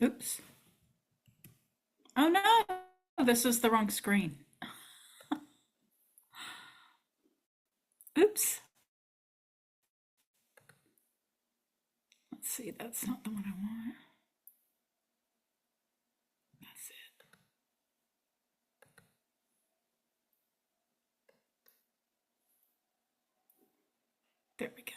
Oops. Oh no, this is the wrong screen. Oops. Let's see, that's not the one I want. That's it. There we go.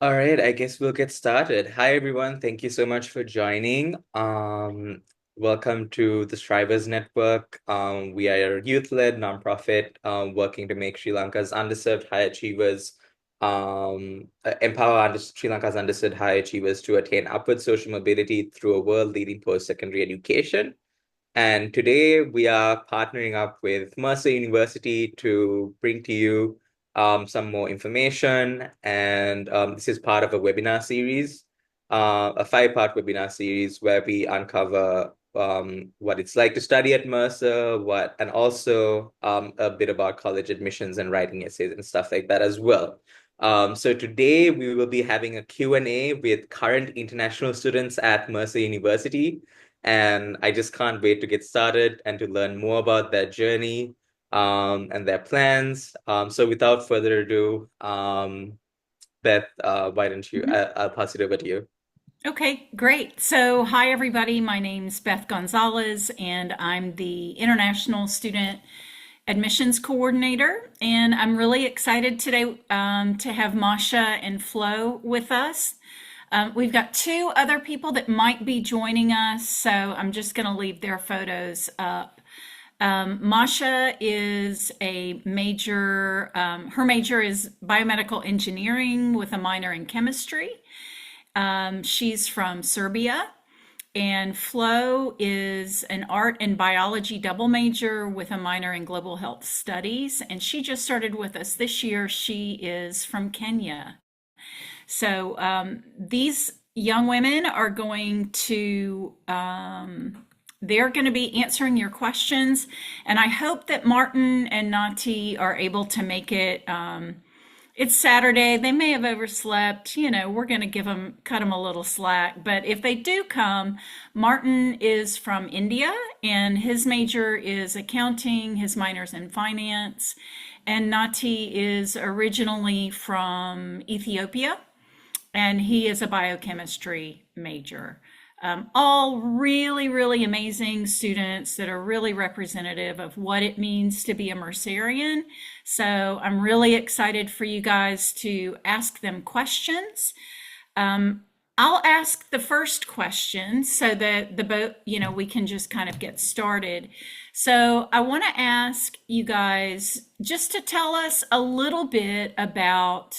All right, I guess we'll get started. Hi, everyone. Thank you so much for joining. Welcome to the Strivers Network. We are a youth-led nonprofit working to make Sri Lanka's underserved high achievers, empower Sri Lanka's underserved high achievers to attain upward social mobility through a world-leading post-secondary education. And today we are partnering up with Mercer University to bring to you some more information. And this is part of a webinar series, a five-part webinar series where we uncover what it's like to study at Mercer, and also a bit about college admissions and writing essays and stuff like that as well. So today we will be having a Q&A with current international students at Mercer University. And I just can't wait to get started and to learn more about their journey and their plans. So without further ado, Beth, why don't you? Mhm. I'll pass it over to you. Okay, great. So, hi everybody. My name's Beth Gonzalez, and I'm the International Student Admissions Coordinator. And I'm really excited today to have Masha and Flo with us. We've got two other people that might be joining us, so I'm just going to leave their photos up. Masha is a major, her major is biomedical engineering with a minor in chemistry. She's from Serbia. And Flo is an art and biology double major with a minor in global health studies. And she just started with us this year. She is from Kenya. So these young women are going to they're going to be answering your questions, and I hope that Martin and Nati are able to make it. It's Saturday. They may have overslept. We're going to cut them a little slack. But if they do come, Martin is from India and his major is accounting, his minor's in finance. And Nati is originally from Ethiopia and he is a biochemistry major. All really, really amazing students that are really representative of what it means to be a Mercerian. So I'm really excited for you guys to ask them questions. I'll ask the first question so that we can just kind of get started. So I want to ask you guys just to tell us a little bit about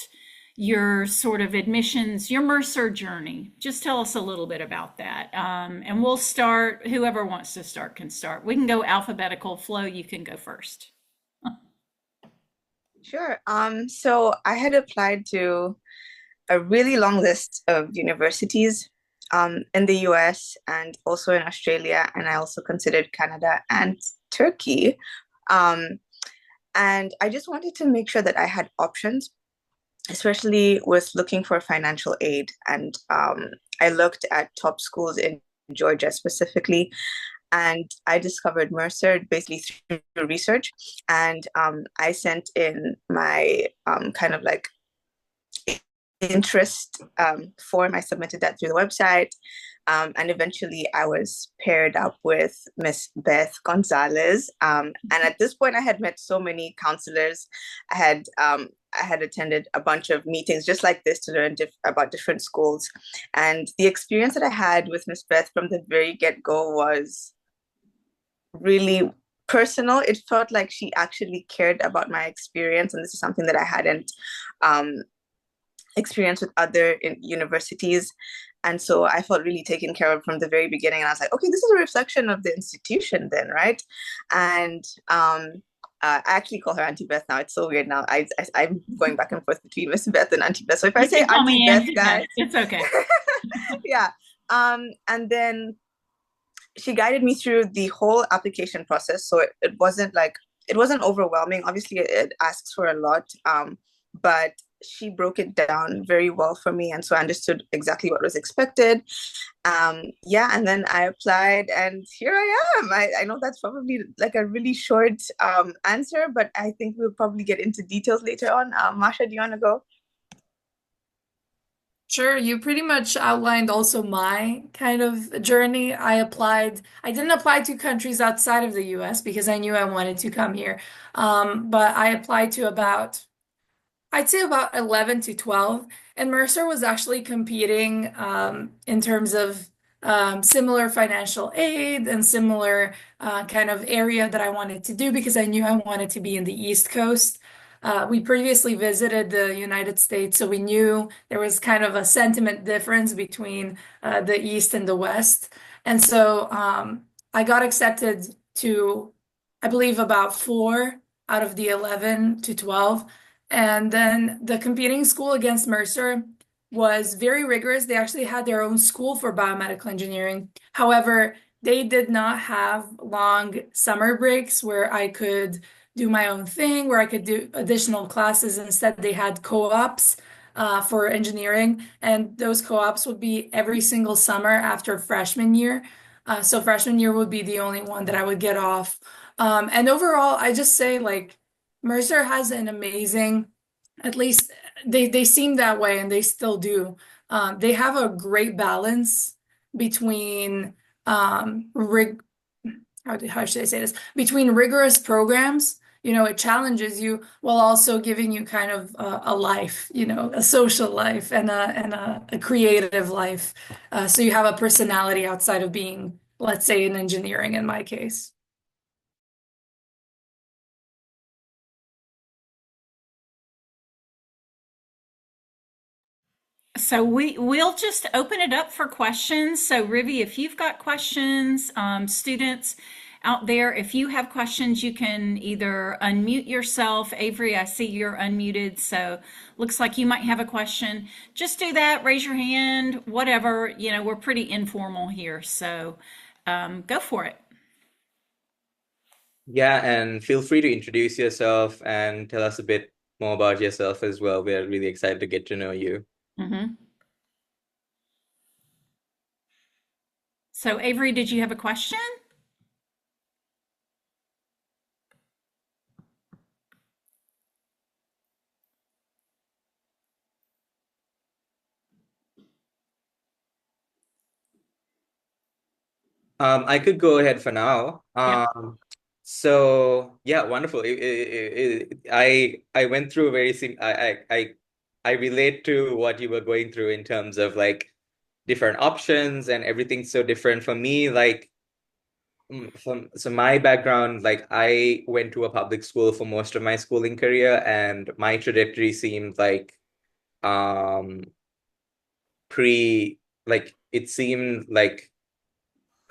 your sort of admissions, your Mercer journey. Just tell us a little bit about that. And we'll start, whoever wants to start can start. We can go alphabetical. Flo, you can go first. Sure. So I had applied to a really long list of universities in the US and also in Australia, and I also considered Canada and Turkey. Um, and I just wanted to make sure that I had options, especially with looking for financial aid. And I looked at top schools in Georgia specifically, and I discovered Mercer basically through research. And I sent in my kind of like interest form. I submitted that through the website. And eventually I was paired up with Miss Beth Gonzalez. And at this point, I had met so many counselors. I had attended a bunch of meetings just like this to learn about different schools. And the experience that I had with Miss Beth from the very get-go was really personal. It felt like she actually cared about my experience, and this is something that I hadn't um, experienced with other universities. And so I felt really taken care of from the very beginning. And I was like, okay, this is a reflection of the institution then, right? And I actually call her Auntie Beth now. It's so weird now. I'm going back and forth between Miss Beth and Auntie Beth. So if I You say can call Auntie me Beth, Auntie Beth. guys, It's okay. yeah. And then she guided me through the whole application process. So it wasn't like it wasn't overwhelming. Obviously, it asks for a lot, but she broke it down very well for me, and so I understood exactly what was expected. Yeah, and then I applied, and here I am. I know that's probably like a really short answer, but I think we'll probably get into details later on. Masha, do you want to go? Sure, you pretty much outlined also my kind of journey. I didn't apply to countries outside of the US because I knew I wanted to come here. But I applied to I'd say about 11 to 12. And Mercer was actually competing in terms of similar financial aid and similar kind of area that I wanted to do because I knew I wanted to be in the East Coast. We previously visited the United States, so we knew there was kind of a sentiment difference between the East and the West. And so I got accepted to, I believe, about four out of the 11 to 12. And then the competing school against Mercer was very rigorous. They actually had their own school for biomedical engineering. However, they did not have long summer breaks where I could do my own thing, where I could do additional classes. Instead, they had co-ops for engineering, and those co-ops would be every single summer after freshman year. So freshman year would be the only one that I would get off. And overall, I just say like Mercer has an amazing, at least they seem that way and they still do. They have a great balance between rig how should I say this? Between rigorous programs, it challenges you while also giving you kind of a life, a social life and a creative life. So you have a personality outside of being, let's say, in engineering in my case. So we'll just open it up for questions. So Rivi, if you've got questions, students out there, if you have questions, you can either unmute yourself. Avery, I see you're unmuted, so looks like you might have a question. Just do that, raise your hand, whatever. We're pretty informal here, so go for it. Yeah, and feel free to introduce yourself and tell us a bit more about yourself as well. We're really excited to get to know you. Mm-hmm. So Avery, did you have a question? I could go ahead for now. Yep. So yeah, wonderful. I went through a very sim I relate to what you were going through in terms of like different options and everything's so different for me. Like so my background, like I went to a public school for most of my schooling career, and my trajectory seemed like um pre like it seemed like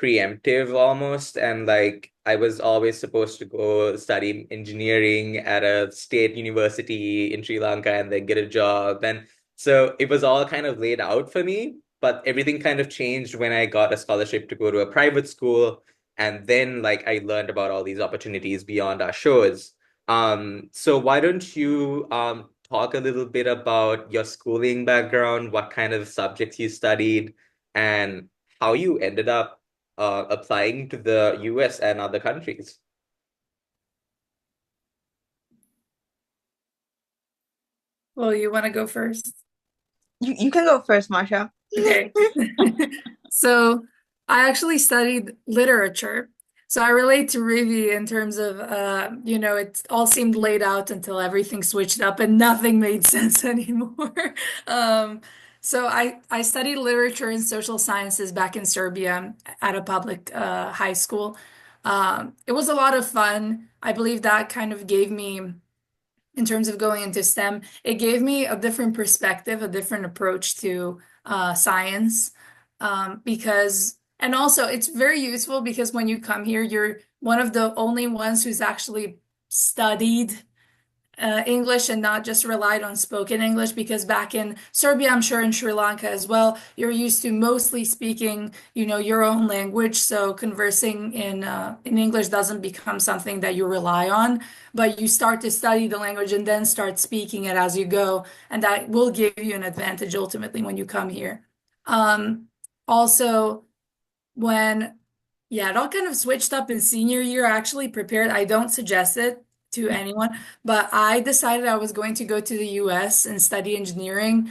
preemptive almost, and like I was always supposed to go study engineering at a state university in Sri Lanka and then get a job, and so it was all kind of laid out for me, but everything kind of changed when I got a scholarship to go to a private school, and then like I learned about all these opportunities beyond our shores. So why don't you talk a little bit about your schooling background, what kind of subjects you studied, and how you ended up applying to the US and other countries. Well, you want to go first? You can go first, Masha. Okay. So I actually studied literature. So I relate to Rivi in terms of, it all seemed laid out until everything switched up and nothing made sense anymore. So I studied literature and social sciences back in Serbia at a public high school. It was a lot of fun. I believe that kind of gave me in terms of going into STEM, it gave me a different perspective, a different approach to science. And also it's very useful because when you come here, you're one of the only ones who's actually studied English and not just relied on spoken English, because back in Serbia, I'm sure in Sri Lanka as well, you're used to mostly speaking, your own language. So conversing in English doesn't become something that you rely on, but you start to study the language and then start speaking it as you go, and that will give you an advantage ultimately when you come here. Also, when yeah, it all kind of switched up in senior year. I actually prepared, I don't suggest it to anyone, but I decided I was going to go to the US and study engineering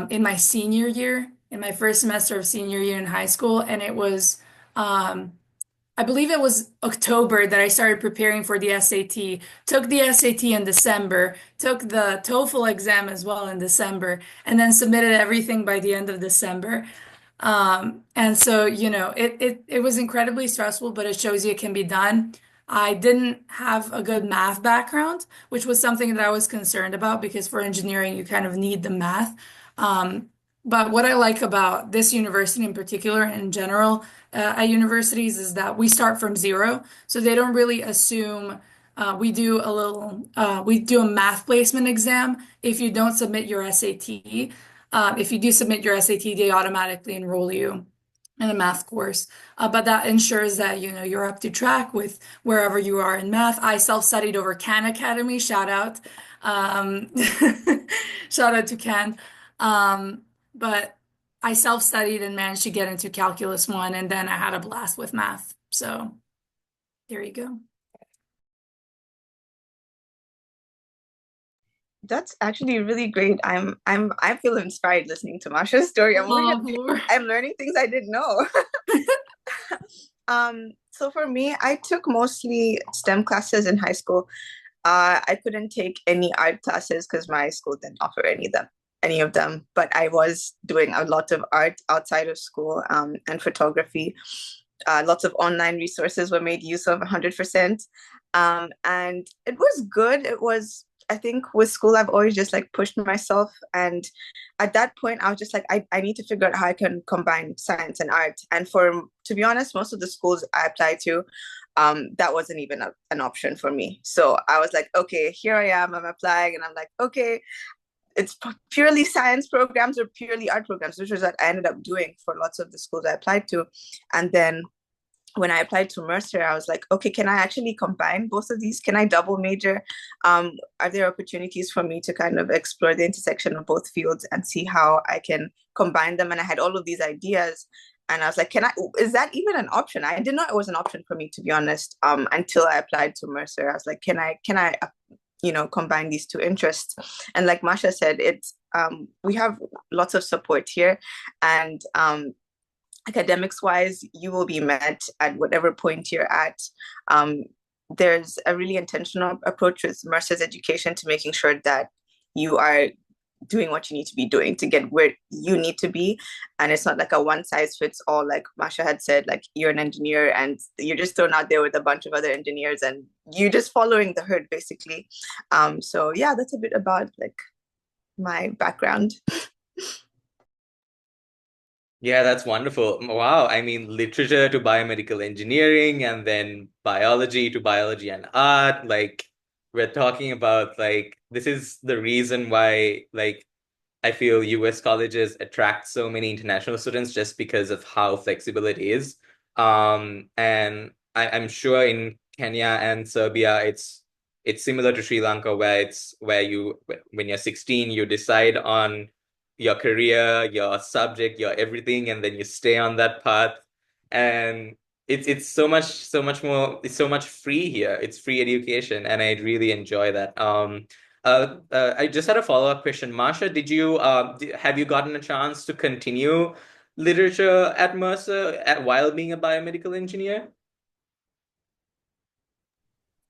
in my senior year, in my first semester of senior year in high school. And it was, I believe it was October that I started preparing for the SAT. Took the SAT in December, took the TOEFL exam as well in December, and then submitted everything by the end of December. And so, it was incredibly stressful, but it shows you it can be done. I didn't have a good math background, which was something that I was concerned about because for engineering, you kind of need the math. But what I like about this university in particular, and in general, at universities, is that we start from zero. So they don't really assume we do a math placement exam if you don't submit your SAT. If you do submit your SAT, they automatically enroll you in a math course. But that ensures that you're up to track with wherever you are in math. I self-studied over Khan Academy. Shout out, um, shout out to Khan. But I self-studied and managed to get into Calculus 1, and then I had a blast with math. So there you go. That's actually really great. I feel inspired listening to Masha's story. Oh, Lord. I'm learning things I didn't know. So for me, I took mostly STEM classes in high school. I couldn't take any art classes because my school didn't offer any of them. But I was doing a lot of art outside of school, and photography. Lots of online resources were made use of 100%. And it was good. I think with school, I've always just like pushed myself. And at that point, I was just like, I need to figure out how I can combine science and art. And to be honest, most of the schools I applied to, that wasn't even an option for me. So I was like, okay, here I am, I'm applying. And I'm like, okay, it's purely science programs or purely art programs, which was what I ended up doing for lots of the schools I applied to. And then when I applied to Mercer, I was like, okay, can I actually combine both of these? Can I double major? Are there opportunities for me to kind of explore the intersection of both fields and see how I can combine them? And I had all of these ideas. And I was like, is that even an option? I didn't know it was an option for me, to be honest, until I applied to Mercer. I was like, can I combine these two interests? And like Masha said, we have lots of support here. And academics wise, you will be met at whatever point you're at. There's a really intentional approach with Mercer's education to making sure that you are doing what you need to be doing to get where you need to be. And it's not like a one size fits all, like Masha had said, like you're an engineer and you're just thrown out there with a bunch of other engineers and you're just following the herd basically. So yeah, that's a bit about like my background. Yeah, that's wonderful. Wow. I mean, literature to biomedical engineering and then biology to biology and art. Like, we're talking about, like, this is the reason why, like, I feel US colleges attract so many international students just because of how flexible it is. And I'm sure in Kenya and Serbia, it's similar to Sri Lanka, where when you're 16, you decide on your career, your subject, your everything, and then you stay on that path. And it's so much more, it's so much free here. It's free education, and I really enjoy that. I just had a follow-up question. Marsha, have you gotten a chance to continue literature at Mercer while being a biomedical engineer?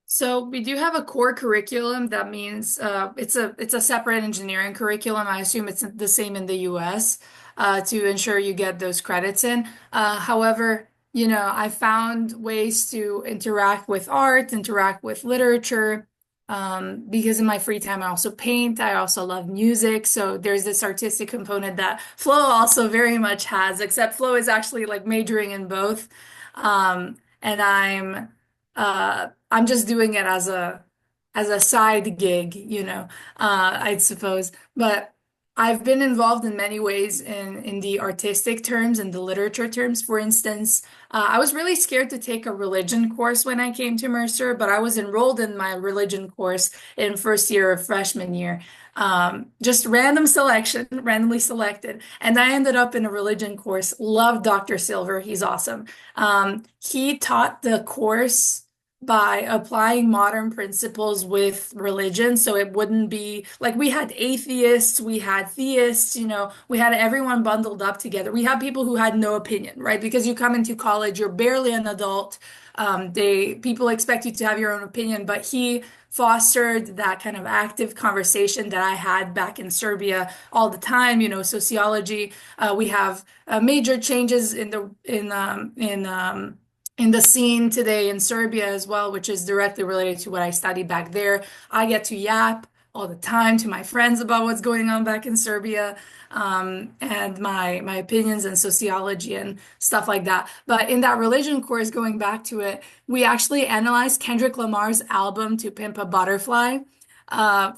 So we do have a core curriculum. That means it's a separate engineering curriculum. I assume it's the same in the US to ensure you get those credits in. However, I found ways to interact with art, interact with literature, because in my free time I also paint. I also love music. So there's this artistic component that Flo also very much has, except Flo is actually like majoring in both. And I'm just doing it as as a side gig, I'd suppose. But I've been involved in many ways in the artistic terms and the literature terms. For instance, I was really scared to take a religion course when I came to Mercer, but I was enrolled in my religion course in first year of freshman year. Just random selection, randomly selected. And I ended up in a religion course. Loved Dr. Silver. He's awesome. He taught the course by applying modern principles with religion. So it wouldn't be like we had atheists, we had theists, we had everyone bundled up together. We had people who had no opinion, right? Because you come into college, you're barely an adult. People expect you to have your own opinion, but he fostered that kind of active conversation that I had back in Serbia all the time, sociology. We have major changes in the scene today in Serbia as well, which is directly related to what I studied back there. I get to yap all the time to my friends about what's going on back in Serbia, and my opinions and sociology and stuff like that. But in that religion course, going back to it, we actually analyzed Kendrick Lamar's album To Pimp a Butterfly.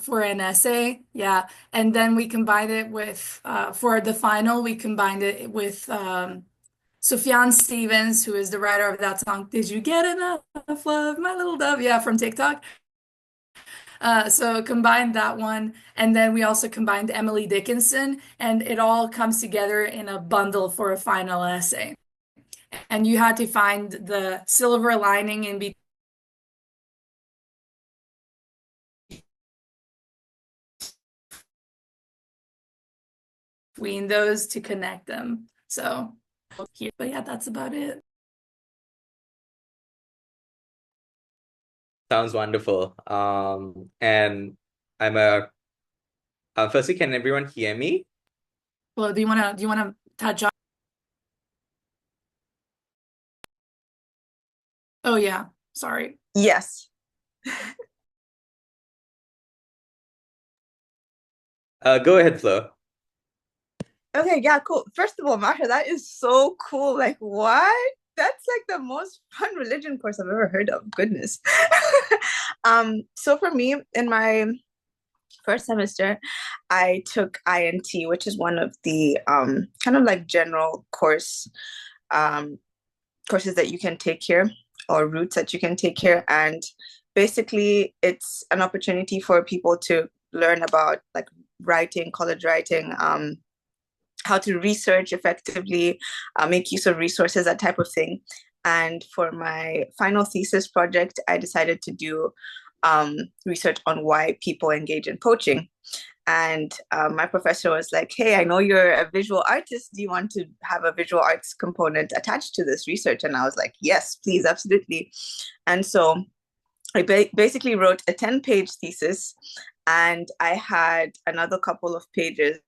For an essay, yeah, and then we combined it with for the final, we combined it with Sufjan Stevens, who is the writer of that song, Did You Get Enough Love, My Little Dove? Yeah, from TikTok. So combined that one, and then we also combined Emily Dickinson, and it all comes together in a bundle for a final essay. And you had to find the silver lining in between those to connect them. So, but yeah, that's about it. Sounds wonderful. And I'm a firstly, can everyone hear me? Well, do you wanna touch on? Oh yeah, sorry. Yes. Go ahead, Flo. Okay, yeah, cool. First of all, Masha, that is so cool. Like, what? That's like the most fun religion course I've ever heard of. Goodness. So for me, in my first semester, I took INT, which is one of the kind of like general um, courses that you can take here, or routes that you can take here. And basically, it's an opportunity for people to learn about like writing, college writing, how to research effectively, make use of resources, that type of thing. And for my final thesis project, I decided to do research on why people engage in poaching. And my professor was like, hey, I know you're a visual artist. Do you want to have a visual arts component attached to this research? And I was like, yes, please, absolutely. And so I basically wrote a 10-page thesis, and I had another couple of pages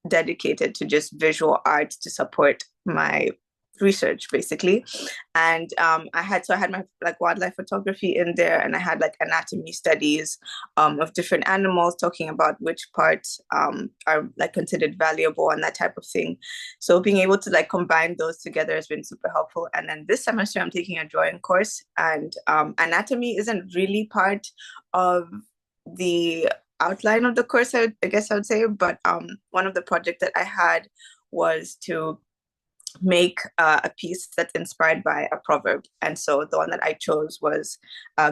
dedicated to just visual art to support my research, basically. And I had my like wildlife photography in there, and I had like anatomy studies of different animals, talking about which parts are like considered valuable and that type of thing. So being able to like combine those together has been super helpful. And then this semester I'm taking a drawing course, and anatomy isn't really part of the outline of the course, I guess I would say. But one of the projects that I had was to make a piece that's inspired by a proverb. And so the one that I chose was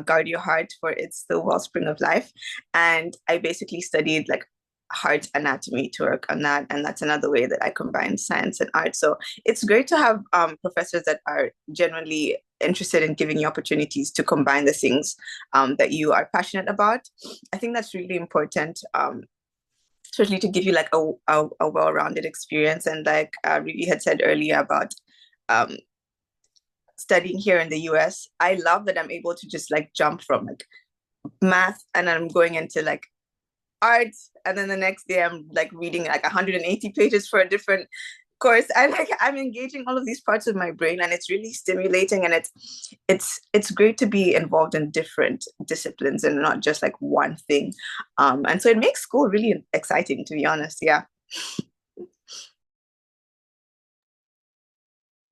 guard your heart, for it's the wellspring of life. And I basically studied like heart anatomy to work on that. And that's another way that I combine science and art. So it's great to have professors that are genuinely interested in giving you opportunities to combine the things that you are passionate about. I think that's really important, especially to give you like a well-rounded experience. And like Ruby had said earlier about um, studying here in the US, I love that I'm able to just like jump from like math, and I'm going into like art, and then the next day I'm like reading like 180 pages for a different course. I like I'm engaging all of these parts of my brain, and it's really stimulating, and it's great to be involved in different disciplines and not just like one thing. And so it makes school really exciting, to be honest. Yeah.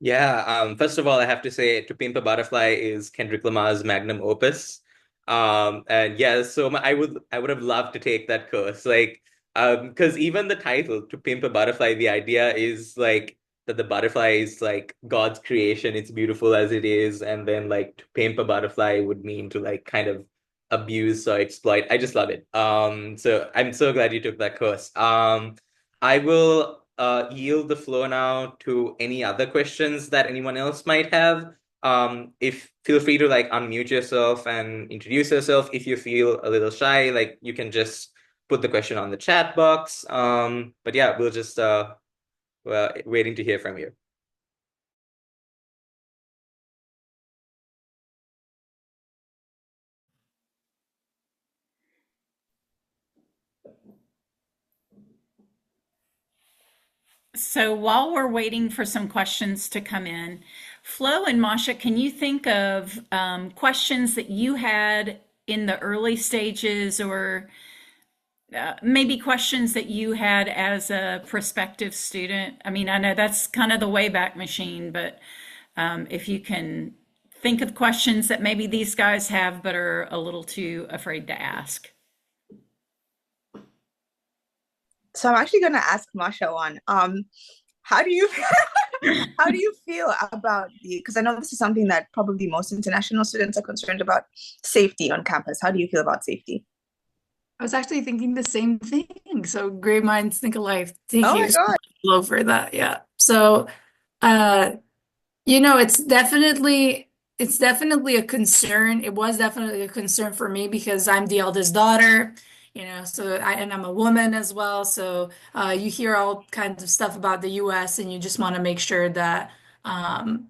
Yeah, first of all, I have to say To Pimp a Butterfly is Kendrick Lamar's magnum opus. And yeah, so I would have loved to take that course. Like, because even the title, To Pimp a Butterfly, the idea is like that the butterfly is like God's creation, it's beautiful as it is, and then like to pimp a butterfly would mean to like kind of abuse or exploit. I just love it. So I'm so glad you took that course. I will yield the floor now to any other questions that anyone else might have. If feel free to like unmute yourself and introduce yourself. If you feel a little shy, like you can just put the question on the chat box. But yeah, we'll just well, waiting to hear from you. So while we're waiting for some questions to come in, Flo and Masha, can you think of questions that you had in the early stages, or maybe questions that you had as a prospective student? I mean, I know that's kind of the Wayback Machine, but if you can think of questions that maybe these guys have but are a little too afraid to ask. So I'm actually going to ask Masha one. How do you how do you feel about the, because I know this is something that probably most international students are concerned about, safety on campus. How do you feel about safety? I was actually thinking the same thing. So great minds think alike. Thank Oh my you so God. much for that. Yeah. So, uh, it's definitely a concern. It was definitely a concern for me because I'm the eldest daughter, and I'm a woman as well. So you hear all kinds of stuff about the US and you just want to make sure that um,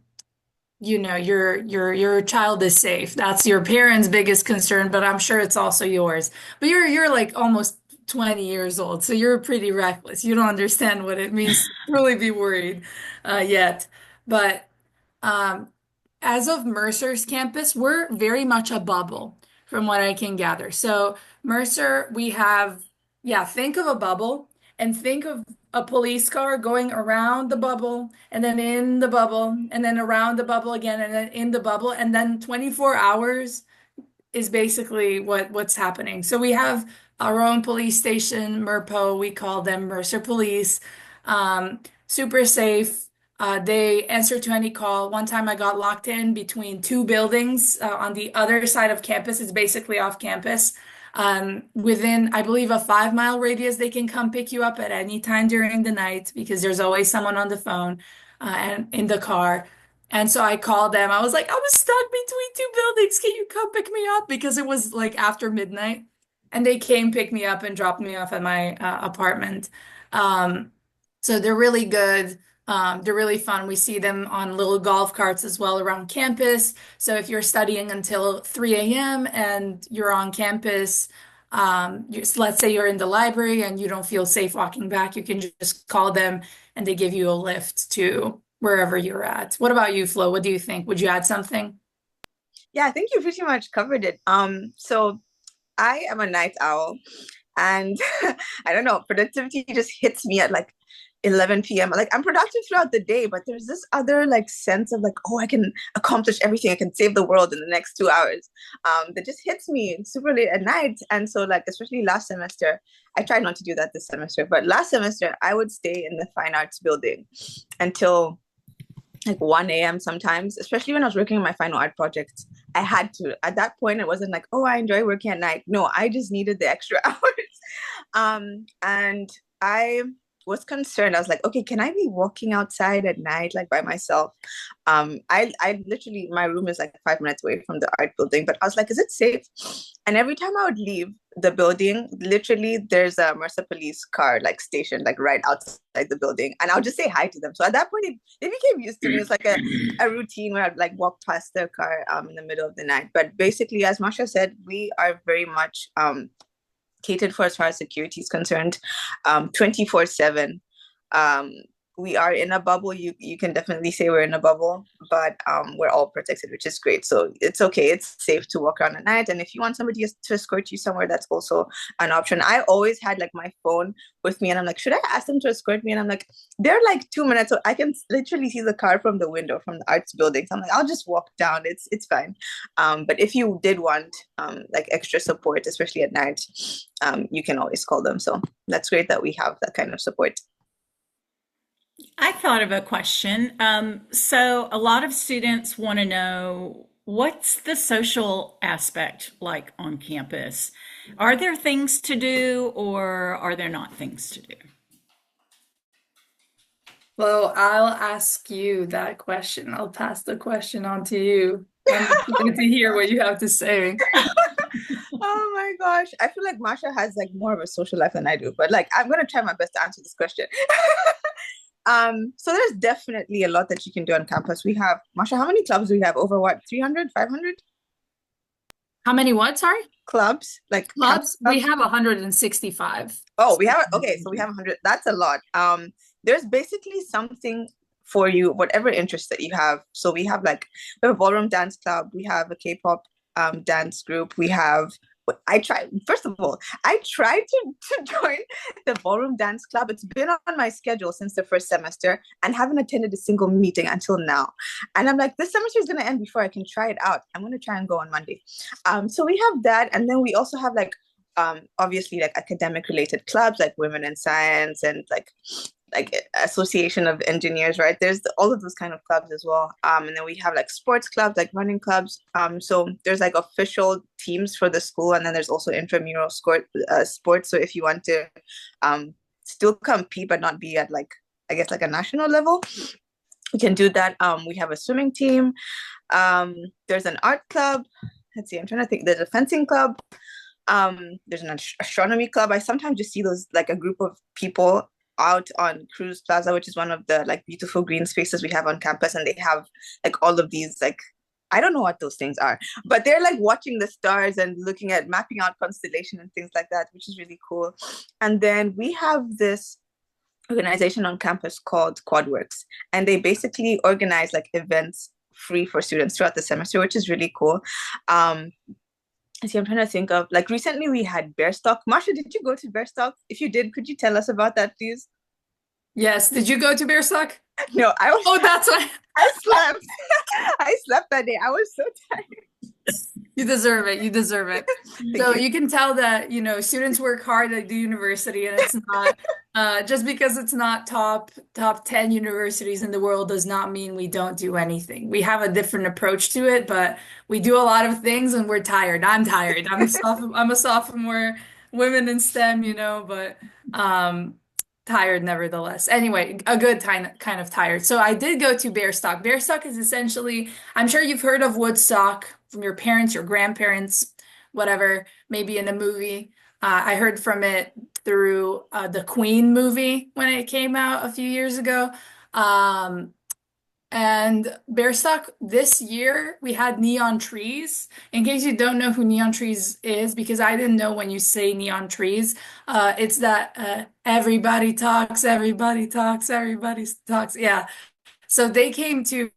your child is safe. That's your parents' biggest concern, but I'm sure it's also yours. But you're like almost 20 years old, so you're pretty reckless. You don't understand what it means to really be worried yet. But um, as of Mercer's campus, we're very much a bubble from what I can gather. So Mercer, we have, yeah, think of a bubble and think of a police car going around the bubble and then in the bubble and then around the bubble again and then in the bubble and then 24 hours is basically what's happening. So we have our own police station, MERPO, we call them Mercer Police. Super safe. They answer to any call. One time I got locked in between two buildings on the other side of campus. It's basically off campus. Within, I believe, a 5 mile radius, they can come pick you up at any time during the night because there's always someone on the phone and in the car. And so I called them. I was like, I was stuck between two buildings. Can you come pick me up? Because it was like after midnight. And they came pick me up and dropped me off at my apartment. Um, so they're really good. They're really fun. We see them on little golf carts as well around campus. So if you're studying until 3 a.m. and you're on campus, let's say you're in the library and you don't feel safe walking back, you can just call them and they give you a lift to wherever you're at. What about you, Flo? What do you think? Would you add something? Yeah, I think you pretty much covered it. So I am a night owl, and I don't know, productivity just hits me at like 11 p.m. Like I'm productive throughout the day, but there's this other like sense of like, oh, I can accomplish everything. I can save the world in the next 2 hours. That just hits me super late at night. And so like, especially last semester, I tried not to do that this semester, but last semester I would stay in the fine arts building until like 1 a.m. sometimes, especially when I was working on my final art projects. I had to. At that point, it wasn't like, oh, I enjoy working at night. No, I just needed the extra hours. And I was concerned. I was like, okay, can I be walking outside at night, like by myself? I literally, my room is like 5 minutes away from the art building, but I was like, is it safe? And every time I would leave the building, literally there's a Mercer police car like stationed like right outside the building. And I'll just say hi to them. So at that point they became used to me. It's like a routine where I'd like walk past their car in the middle of the night. But basically, as Masha said, we are very much catered for as far as security is concerned, 24/7. we are in a bubble. You can definitely say we're in a bubble, but we're all protected, which is great. So it's okay. It's safe to walk around at night. And if you want somebody to escort you somewhere, that's also an option. I always had like my phone with me, and I'm like, should I ask them to escort me? And I'm like, they're like 2 minutes, so I can literally see the car from the window from the arts building. So I'm like, I'll just walk down. It's fine. But if you did want like extra support, especially at night, you can always call them. So that's great that we have that kind of support. I thought of a question. So a lot of students want to know what's the social aspect like on campus? Are there things to do or are there not things to do? Well, I'll ask you that question. I'll pass the question on to you. I'm excited to hear what you have to say. Oh my gosh. I feel like Marsha has like more of a social life than I do, but like I'm gonna try my best to answer this question. So there's definitely a lot that you can do on campus. We have, Marsha, how many clubs do we have? Over what, 300, 500 How many what? Sorry? clubs? Like campus Clubs? We clubs? have 165. Oh, we have, okay, so we have 100. That's a lot. There's basically something for you, whatever interest that you have. So we have a ballroom dance club, we have a K-pop dance group, we have, I tried, first of all, I tried to join the ballroom dance club. It's been on my schedule since the first semester and haven't attended a single meeting until now. And I'm like, this semester is going to end before I can try it out. I'm going to try and go on Monday. So we have that. And then we also have like, obviously like academic related clubs like Women in Science and like Association of Engineers, right? There's all of those kind of clubs as well. And then we have like sports clubs, like running clubs. So there's like official teams for the school, and then there's also intramural sports. So if you want to still compete but not be at like, I guess like a national level, you can do that. We have a swimming team. There's an art club. Let's see, I'm trying to think. There's a fencing club. There's an astronomy club. I sometimes just see those like a group of people out on Cruz Plaza, which is one of the like beautiful green spaces we have on campus, and they have like all of these like, I don't know what those things are, but they're like watching the stars and looking at mapping out constellation and things like that, which is really cool. And then we have this organization on campus called QuadWorks, and they basically organize like events free for students throughout the semester, which is really cool. See, I'm trying to think of like recently we had Bearstock. Marsha, did you go to Bearstock? If you did, could you tell us about that, please? Yes. Did you go to Bearstock? No, I was. Oh, that's why. I slept. I slept that day. I was so tired. You deserve it. You deserve it. Thank So you. you can tell that, students work hard at the university, and it's not just because it's not top 10 universities in the world does not mean we don't do anything. We have a different approach to it, but we do a lot of things and we're tired. I'm tired. I'm a sophomore, women in STEM, but tired nevertheless. Anyway, a good kind of tired. So I did go to Bearstock. Bearstock is essentially, I'm sure you've heard of Woodstock from your parents, your grandparents, whatever, maybe in a movie. I heard from it through the Queen movie when it came out a few years ago. Um, and Bearstock this year, we had Neon Trees. In case you don't know who Neon Trees is, because I didn't know when you say Neon Trees, it's that everybody talks, everybody talks, everybody talks. Yeah. So they came to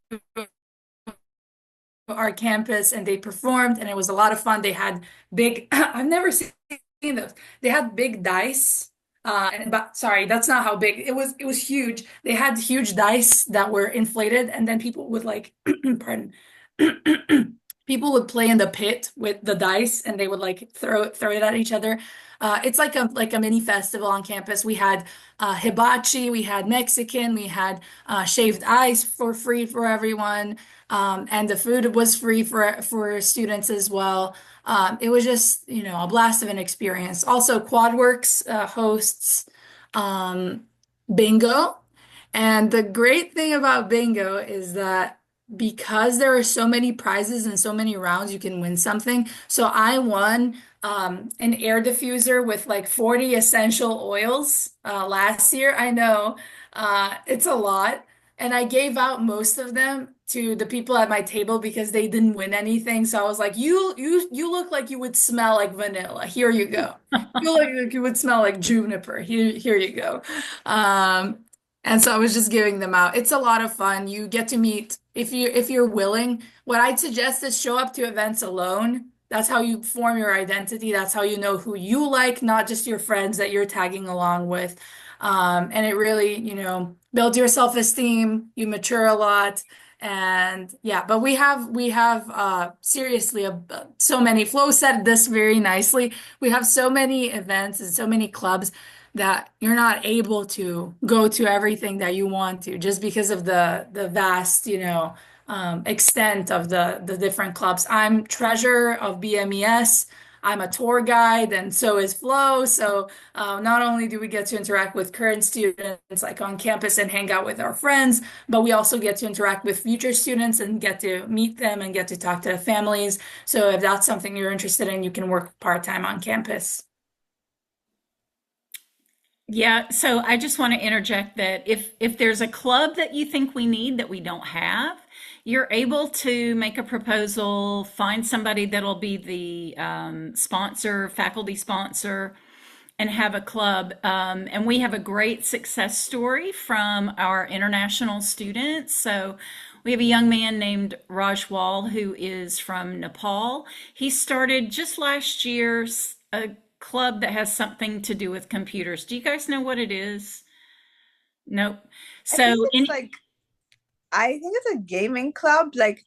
our campus and they performed, and it was a lot of fun. They had big, I've never seen those. They had big dice. But sorry, that's not how big. It was huge. They had huge dice that were inflated, and then people would like, pardon. People would play in the pit with the dice and they would like throw it at each other. It's like a mini festival on campus. We had hibachi, we had Mexican, we had shaved ice for free for everyone. And the food was free for students as well. It was just, a blast of an experience. Also, QuadWorks hosts um, bingo. And the great thing about bingo is that because there are so many prizes and so many rounds, you can win something. So I won an air diffuser with like 40 essential oils last year. I know it's a lot. And I gave out most of them to the people at my table because they didn't win anything. So I was like, you look like you would smell like vanilla. Here you go. You look like you would smell like juniper. Here you go. Um, And so I was just giving them out. It's a lot of fun. You get to meet if you're willing. What I'd suggest is show up to events alone. That's how you form your identity. That's how you know who you like, not just your friends that you're tagging along with. And it really, builds your self-esteem. You mature a lot. And yeah, but we have seriously so many. Flo said this very nicely. We have so many events and so many clubs that you're not able to go to everything that you want to just because of the vast, extent of the different clubs. I'm treasurer of BMES. I'm a tour guide, and so is Flo. So not only do we get to interact with current students like on campus and hang out with our friends, but we also get to interact with future students and get to meet them and get to talk to families. So if that's something you're interested in, you can work part-time on campus. Yeah, so I just want to interject that if there's a club that you think we need that we don't have, you're able to make a proposal, find somebody that'll be the sponsor, faculty sponsor, and have a club. And we have a great success story from our international students. So we have a young man named Rajwal who is from Nepal. He started just last year a club that has something to do with computers. Do you guys know what it is? Nope. I think So it's like I think it's a gaming club, like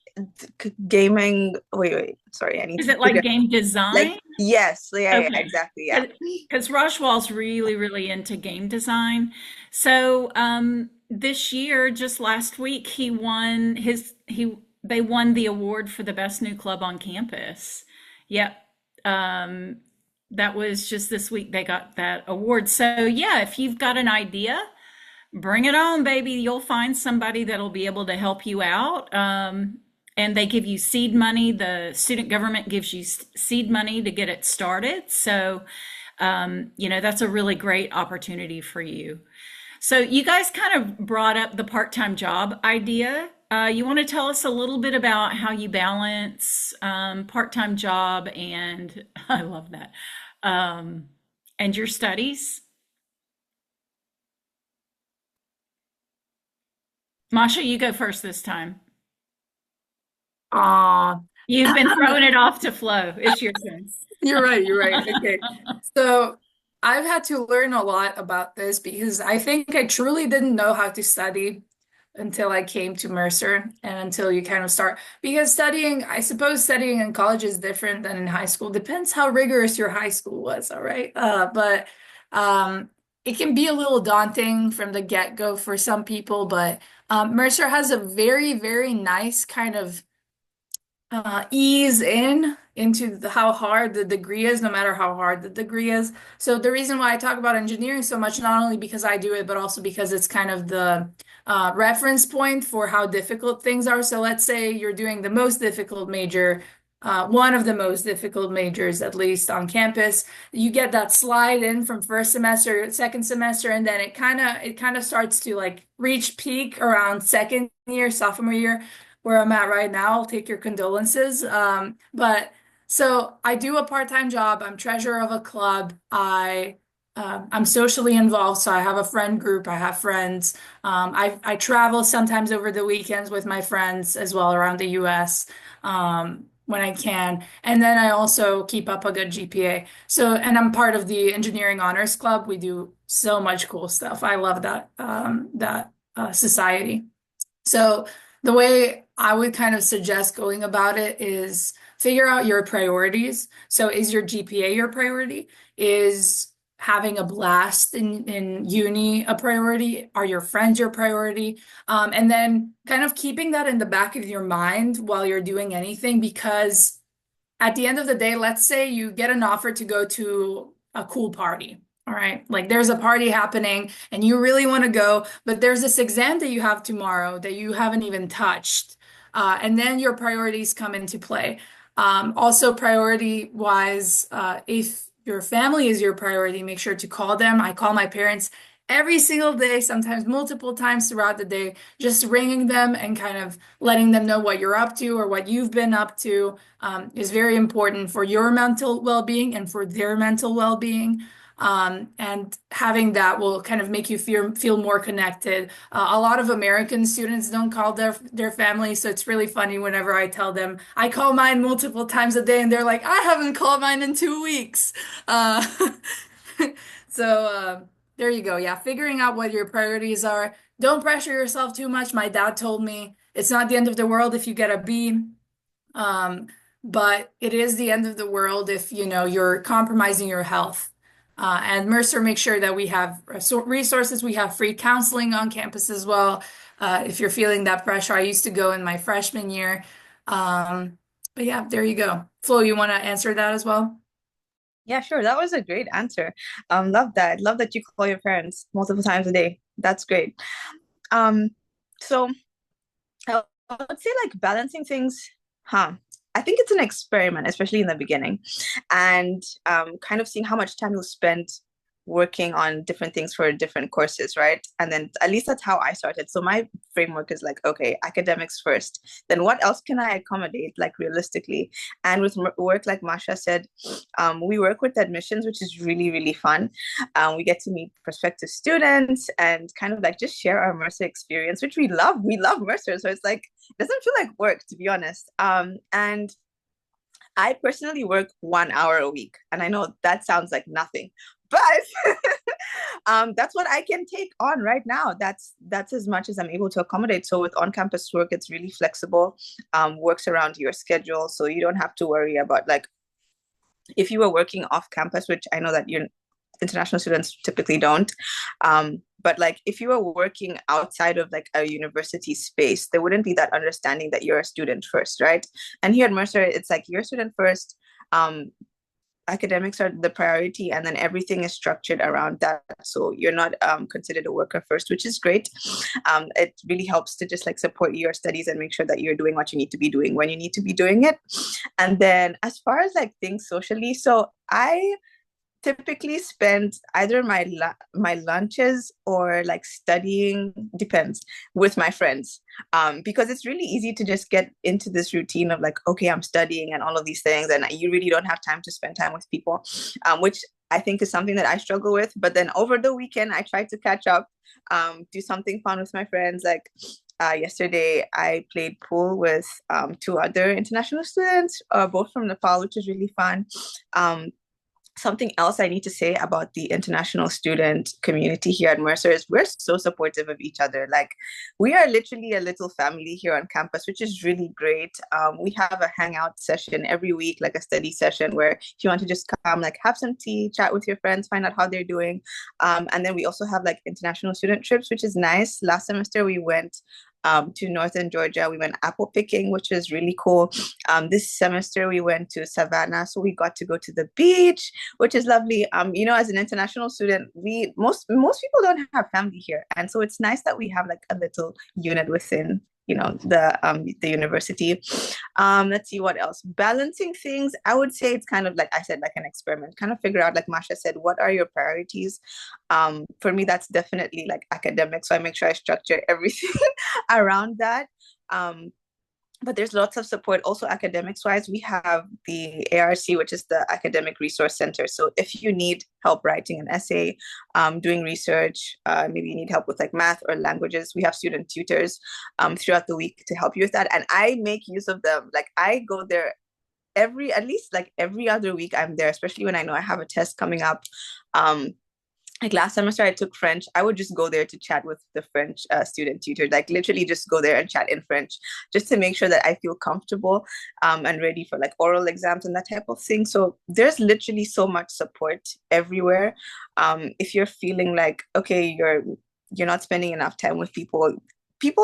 gaming. Wait, sorry, I need is to it like figure. game Like design? yes, yeah, Okay. exactly, yeah. Because Rajwal's really, really into game design. So this year, just last week, they won the award for the best new club on campus. Yep. Um, that was just this week they got that award. So yeah, if you've got an idea, bring it on, baby. You'll find somebody that'll be able to help you out. And they give you seed money. The student government gives you seed money to get it started. So, that's a really great opportunity for you. So, you guys kind of brought up the part-time job idea. You want to tell us a little bit about how you balance part-time job and I love that, um, and your studies? Masha, you go first this time. Aw. You've been throwing it off to flow. It's your turn. You're right, you're right. Okay. So I've had to learn a lot about this because I think I truly didn't know how to study until I came to Mercer and until you kind of start. Because studying, I suppose studying in college is different than in high school. Depends how rigorous your high school was, all right? But it can be a little daunting from the get-go for some people, but Mercer has a very, very nice kind of ease into how hard the degree is, no matter how hard the degree is. So the reason why I talk about engineering so much, not only because I do it, but also because it's kind of the reference point for how difficult things are. So let's say you're doing the most difficult major, one of the most difficult majors, at least on campus. You get that slide in from first semester, second semester, and then it kind of starts to like reach peak around second year, sophomore year where I'm at right now. I'll take your condolences. But so I do a part-time job. I'm treasurer of a club. I'm socially involved, so I have a friend group. I have friends. I travel sometimes over the weekends with my friends as well around the U.S. When I can, and then I also keep up a good GPA. So, and I'm part of the engineering honors club. We do so much cool stuff. I love that society. So the way I would kind of suggest going about it is figure out your priorities. So is your GPA your priority? Is having a blast in uni a priority? Are your friends your priority? And then kind of keeping that in the back of your mind while you're doing anything, because at the end of the day, let's say you get an offer to go to a cool party. All right. Like there's a party happening and you really want to go, but there's this exam that you have tomorrow that you haven't even touched. And then your priorities come into play. Also, priority wise, if your family is your priority, make sure to call them. I call my parents every single day, sometimes multiple times throughout the day, just ringing them and kind of letting them know what you're up to or what you've been up to is very important for your mental well-being and for their mental well-being. And having that will kind of make you feel more connected. A lot of American students don't call their family, so it's really funny whenever I tell them I call mine multiple times a day, and they're like, I haven't called mine in 2 weeks. Uh, so there you go. Yeah, figuring out what your priorities are. Don't pressure yourself too much. My dad told me it's not the end of the world if you get a B. Um, but it is the end of the world if, you're compromising your health. And Mercer makes sure that we have resources. We have free counseling on campus as well. If you're feeling that pressure, I used to go in my freshman year. Um, but yeah, there you go. Flo, you want to answer that as well? Yeah, sure. That was a great answer. Love that. Love that you call your parents multiple times a day. That's great. Um, so I would say like balancing things, huh? I think it's an experiment, especially in the beginning, and kind of seeing how much time you'll spend working on different things for different courses, right? And then at least that's how I started. So my framework is like, okay, academics first. Then what else can I accommodate, like realistically? And with work, like Masha said, we work with admissions, which is really, really fun. We get to meet prospective students and kind of like just share our Mercer experience, which we love. We love Mercer. So it's like, it doesn't feel like work, to be honest. And I personally work 1 hour a week. And I know that sounds like nothing, but that's what I can take on right now. That's as much as I'm able to accommodate. So with on-campus work, it's really flexible, works around your schedule. So you don't have to worry about like if you were working off campus, which I know that you're international students typically don't. But like if you were working outside of like a university space, there wouldn't be that understanding that you're a student first, right? And here at Mercer, it's like you're a student first. Academics are the priority, and then everything is structured around that. So you're not considered a worker first, which is great. It really helps to just like support your studies and make sure that you're doing what you need to be doing when you need to be doing it. And then as far as like things socially, so I typically spend either my lunches or like studying, depends, with my friends, because it's really easy to just get into this routine of like, okay, I'm studying and all of these things, and you really don't have time to spend time with people, which I think is something that I struggle with. But then over the weekend I try to catch up, do something fun with my friends. Like yesterday I played pool with two other international students, both from Nepal, which is really fun. Something else I need to say about the international student community here at Mercer is we're so supportive of each other. Like, we are literally a little family here on campus, which is really great. We have a hangout session every week, like a study session, where if you want to just come, like have some tea, chat with your friends, find out how they're doing. And then we also have like international student trips, which is nice. Last semester we went to northern Georgia. We went apple picking, which was really cool. This semester we went to Savannah, so we got to go to the beach, which is lovely. As an international student, we most people don't have family here, and so it's nice that we have like a little unit within the university. Let's see what else. Balancing things, I would say it's kind of like I said, like an experiment. Kind of figure out, like Masha said, what are your priorities? For me, that's definitely like academics. So I make sure I structure everything around that. But there's lots of support also academics wise. We have the ARC, which is the Academic Resource Center. So if you need help writing an essay, doing research, maybe you need help with like math or languages, we have student tutors throughout the week to help you with that. And I make use of them. Like, I go there at least like every other week. I'm there, especially when I know I have a test coming up. Like last semester I took French. I would just go there to chat with the French student tutor, like literally just go there and chat in French, just to make sure that I feel comfortable and ready for like oral exams and that type of thing. So there's literally so much support everywhere. If you're feeling like, okay, you're not spending enough time with people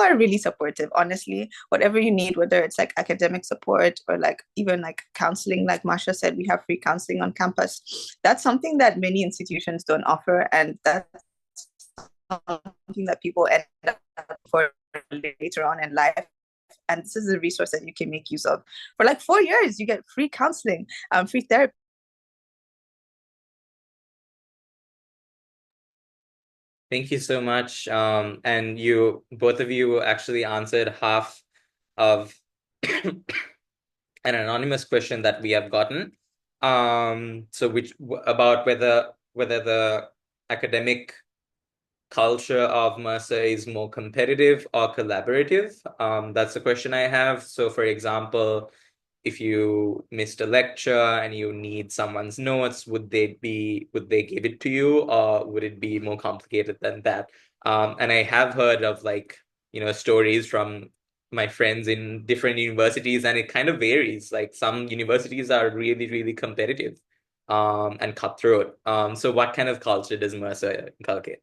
are really supportive, honestly. Whatever you need, whether it's like academic support or like even like counseling, like Masha said, we have free counseling on campus. That's something that many institutions don't offer, and that's something that people end up for later on in life. And this is a resource that you can make use of. For like 4 years you get free counseling, free therapy. Thank you so much. And both of you actually answered half of an anonymous question that we have gotten. So about whether whether the academic culture of Mercer is more competitive or collaborative. That's the question I have. So, for example, if you missed a lecture and you need someone's notes, would they give it to you, or would it be more complicated than that? And I have heard of stories from my friends in different universities, and it kind of varies. Like some universities are really, really competitive, and cutthroat. So what kind of culture does Mercer inculcate?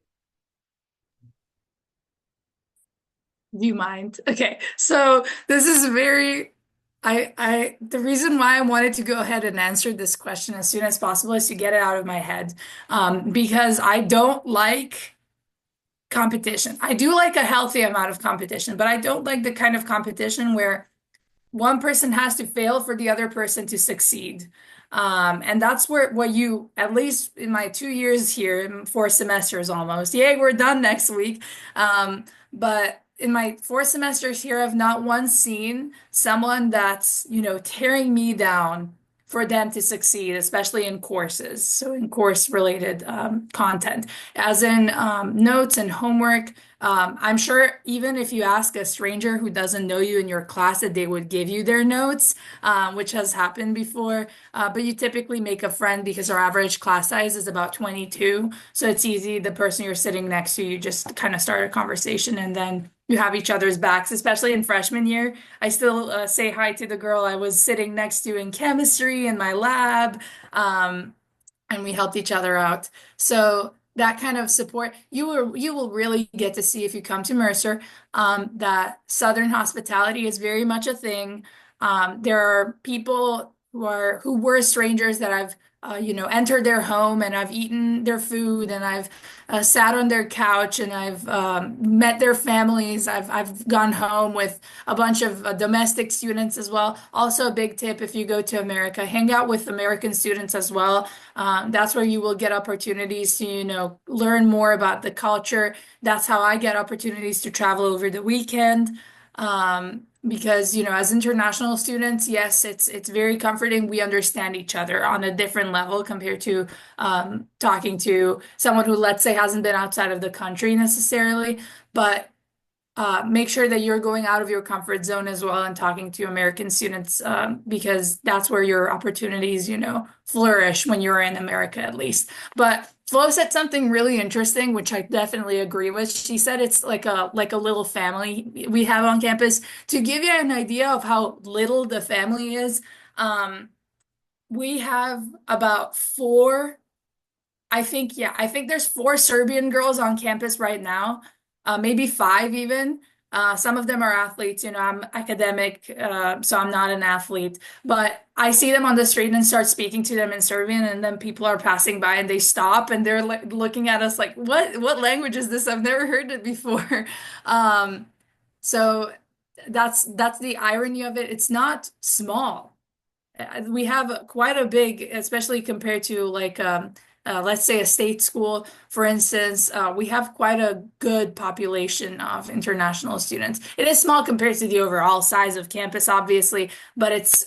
Do you mind? Okay, so this is very, the reason why I wanted to go ahead and answer this question as soon as possible is to get it out of my head, because I don't like competition. I do like a healthy amount of competition, but I don't like the kind of competition where one person has to fail for the other person to succeed. And that's where what you, at least in my 2 years here, in 4 semesters almost, yay, we're done next week. But in my 4 semesters here, I've not once seen someone that's, tearing me down for them to succeed, especially in courses. So in course related content, as in notes and homework. I'm sure even if you ask a stranger who doesn't know you in your class that they would give you their notes, which has happened before. But you typically make a friend because our average class size is about 22. So it's easy. The person you're sitting next to, you just kind of start a conversation and then you have each other's backs, especially in freshman year. I still say hi to the girl I was sitting next to in chemistry in my lab. And we helped each other out. So that kind of support you will really get to see if you come to Mercer, that Southern hospitality is very much a thing. There are people who were strangers that I've entered their home and I've eaten their food and I've sat on their couch and I've met their families. I've gone home with a bunch of domestic students as well. Also, a big tip if you go to America, hang out with American students as well. That's where you will get opportunities to, learn more about the culture. That's how I get opportunities to travel over the weekend. Because, as international students, yes, it's very comforting. We understand each other on a different level compared to talking to someone who, let's say, hasn't been outside of the country necessarily. But make sure that you're going out of your comfort zone as well and talking to American students, because that's where your opportunities, flourish when you're in America at least. But Flo said something really interesting, which I definitely agree with. She said it's like a little family we have on campus. To give you an idea of how little the family is, we have about four. I think there's four Serbian girls on campus right now, maybe five even. Some of them are athletes. I'm academic, so I'm not an athlete. But I see them on the street and start speaking to them in Serbian, and then people are passing by and they stop and they're like looking at us like, "What language is this? I've never heard it before." Um, so that's the irony of it. It's not small. We have quite a big, especially compared to like let's say a state school, for instance, we have quite a good population of international students. It is small compared to the overall size of campus, obviously, but it's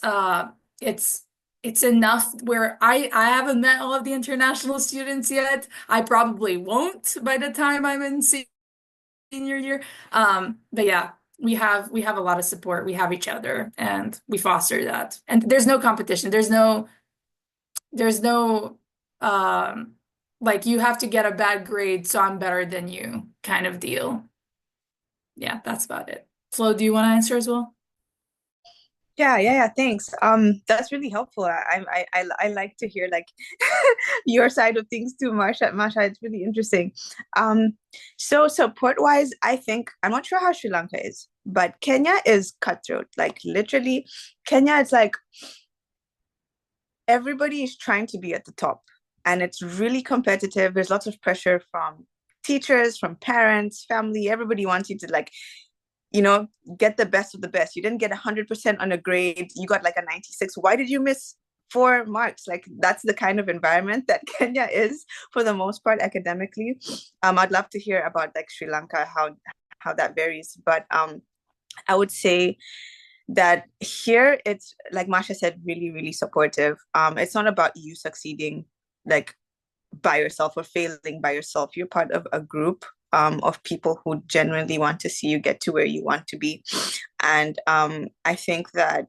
it's enough where I haven't met all of the international students yet. I probably won't by the time I'm in senior year. But yeah, we have a lot of support. We have each other and we foster that. And there's no competition. There's no um like you have to get a bad grade, so I'm better than you kind of deal. Yeah, that's about it. Flo, do you want to answer as well? Yeah. Thanks. That's really helpful. I like to hear like your side of things too, Marsha. Marsha, it's really interesting. So support wise, I think I'm not sure how Sri Lanka is, but Kenya is cutthroat. Like literally, Kenya is like everybody is trying to be at the top, and it's really competitive. There's lots of pressure from teachers, from parents, family. Everybody wants you to like get the best of the best. You didn't get 100% on a grade. You got like a 96. Why did you miss 4 marks? Like that's the kind of environment that Kenya is for the most part academically. I'd love to hear about like Sri Lanka, how that varies. But I would say that here it's like Masha said, really, really supportive. It's not about you succeeding like by yourself or failing by yourself. You're part of a group of people who genuinely want to see you get to where you want to be. And I think that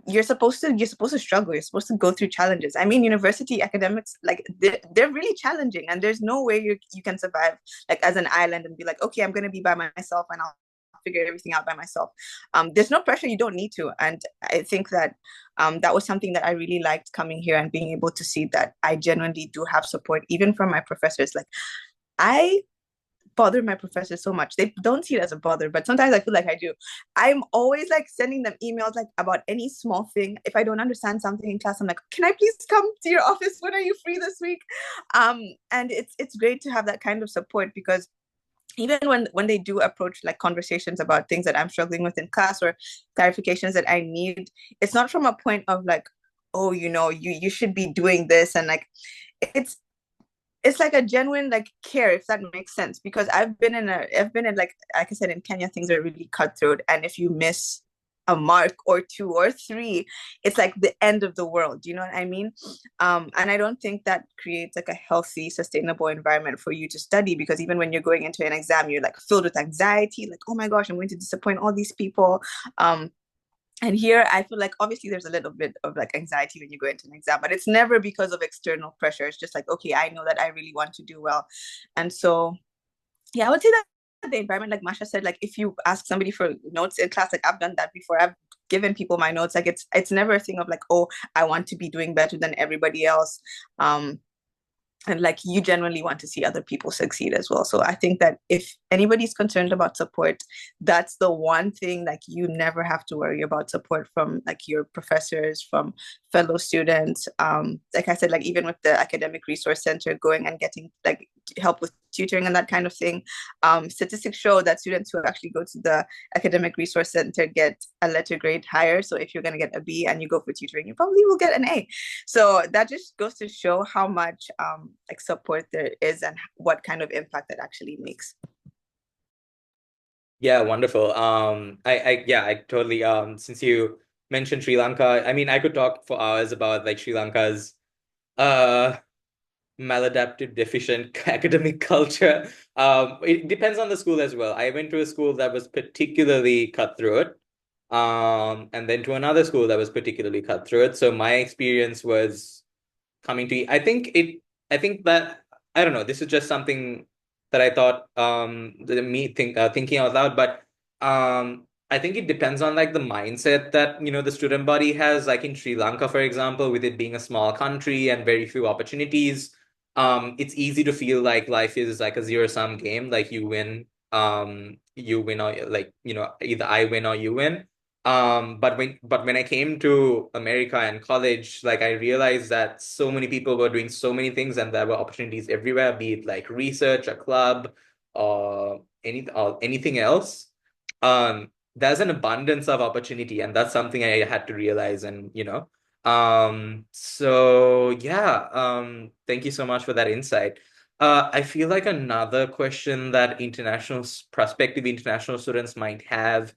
you're supposed to struggle. You're supposed to go through challenges. I mean, university academics, like they're really challenging, and there's no way you can survive like as an island and be like, okay, I'm gonna be by myself and I'll figure everything out by myself. There's no pressure. You don't need to. And I think that that was something that I really liked coming here and being able to see that I genuinely do have support, even from my professors. Like I bother my professors so much. They don't see it as a bother, but sometimes I feel like I do. I'm always like sending them emails like about any small thing. If I don't understand something in class, I'm like, can I please come to your office? When are you free this week? And it's great to have that kind of support, because even when they do approach like conversations about things that I'm struggling with in class or clarifications that I need, it's not from a point of like, oh, you should be doing this, and like it's it's like a genuine like care, if that makes sense, because I've been in like I said, in Kenya things are really cutthroat, and if you miss a mark or two or three, it's like the end of the world, you know what I mean? And I don't think that creates like a healthy, sustainable environment for you to study, because even when you're going into an exam, you're like filled with anxiety, like, oh my gosh, I'm going to disappoint all these people. And here I feel like obviously there's a little bit of like anxiety when you go into an exam, but it's never because of external pressure. It's just like, okay, I know that I really want to do well. And so yeah, I would say that the environment, like Masha said, like if you ask somebody for notes in class, like I've done that before. I've given people my notes. Like it's never a thing of like, oh, I want to be doing better than everybody else. And like you genuinely want to see other people succeed as well. So I think that if anybody's concerned about support, that's the one thing, like you never have to worry about support from like your professors, from fellow students. Like I said, like even with the academic resource center, going and getting like help with tutoring and that kind of thing. Statistics show that students who actually go to the academic resource center get a letter grade higher. So if you're going to get a B and you go for tutoring, you probably will get an A. So that just goes to show how much like support there is and what kind of impact that actually makes. Yeah, wonderful. I totally, since you mentioned Sri Lanka, I mean, I could talk for hours about like Sri Lanka's, uh, maladaptive, deficient academic culture. It depends on the school as well. I went to a school that was particularly cutthroat, and then to another school that was particularly cutthroat. So my experience was coming to, I think that, I don't know, this is just something that I thought, thinking out loud, but I think it depends on like the mindset that, the student body has, like in Sri Lanka, for example, with it being a small country and very few opportunities. It's easy to feel like life is like a zero-sum game, like you win or like, either I win or you win. But when I came to America and college, like I realized that so many people were doing so many things and there were opportunities everywhere, be it like research, a club, or anything else. There's an abundance of opportunity, and that's something I had to realize, and so yeah, thank you so much for that insight. I feel like another question that prospective international students might have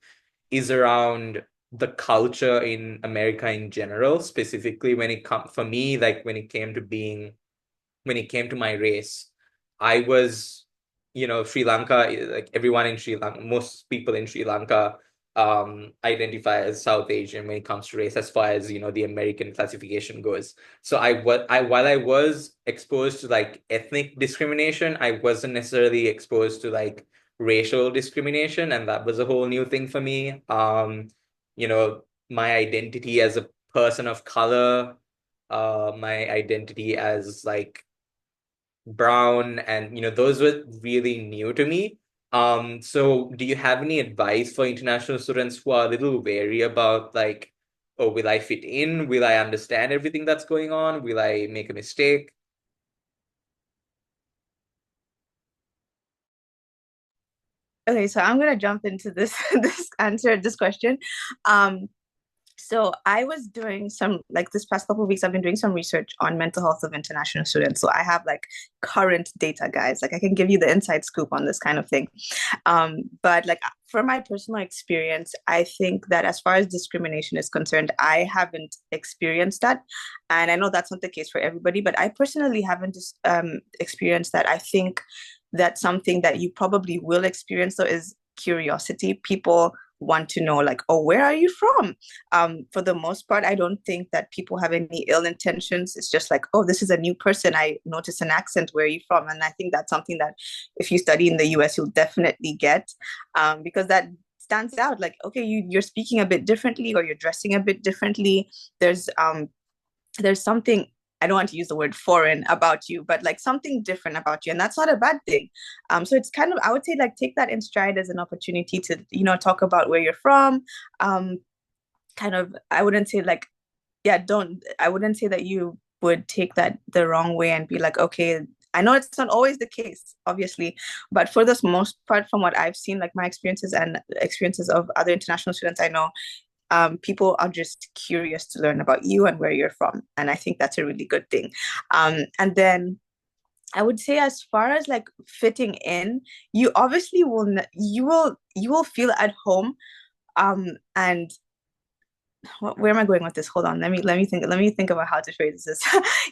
is around the culture in America in general, specifically for me, like when it came to my race, I was, Sri Lanka, like everyone in Sri Lanka, most people in Sri Lanka identify as South Asian when it comes to race, as far as, the American classification goes. So while I was exposed to like ethnic discrimination, I wasn't necessarily exposed to like racial discrimination, and that was a whole new thing for me. My identity as a person of color, my identity as like brown, and those were really new to me. So do you have any advice for international students who are a little wary about like, oh, will I fit in? Will I understand everything that's going on? Will I make a mistake? Okay, so I'm gonna jump into this this question. So I was doing some, like this past couple of weeks, I've been doing some research on mental health of international students. So I have like current data, guys. Like I can give you the inside scoop on this kind of thing. But like from my personal experience, I think that as far as discrimination is concerned, I haven't experienced that. And I know that's not the case for everybody, but I personally haven't experienced that. I think that something that you probably will experience though is curiosity. People want to know like, oh, where are you from? For the most part, I don't think that people have any ill intentions. It's just like, oh, this is a new person, I notice an accent, where are you from? And I think that's something that if you study in the US you'll definitely get, because that stands out. Like, okay, you're speaking a bit differently, or you're dressing a bit differently. There's something, I don't want to use the word foreign about you, but like something different about you. And that's not a bad thing. So it's kind of, I would say like take that in stride as an opportunity to, talk about where you're from. Kind of, I wouldn't say like, yeah, I wouldn't say that you would take that the wrong way and be like, okay, I know it's not always the case, obviously, but for the most part, from what I've seen, like my experiences and experiences of other international students I know, people are just curious to learn about you and where you're from. And I think that's a really good thing. And then I would say as far as like fitting in, you obviously you will feel at home. And where am I going with this? Hold on. Let me think about how to phrase this.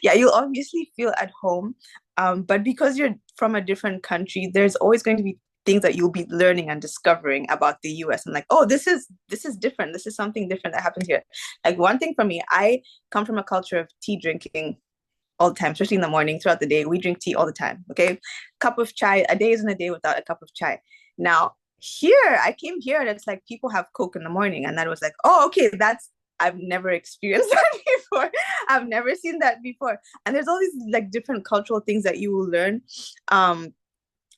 Yeah, you'll obviously feel at home. But because you're from a different country, there's always going to be things that you'll be learning and discovering about the US, and like, oh, this is different. This is something different that happens here. Like one thing for me, I come from a culture of tea drinking all the time, especially in the morning, throughout the day. We drink tea all the time. Okay. Cup of chai, a day isn't a day without a cup of chai. Now, here, I came here and it's like people have Coke in the morning. And that was like, oh, okay, I've never experienced that before. I've never seen that before. And there's all these like different cultural things that you will learn.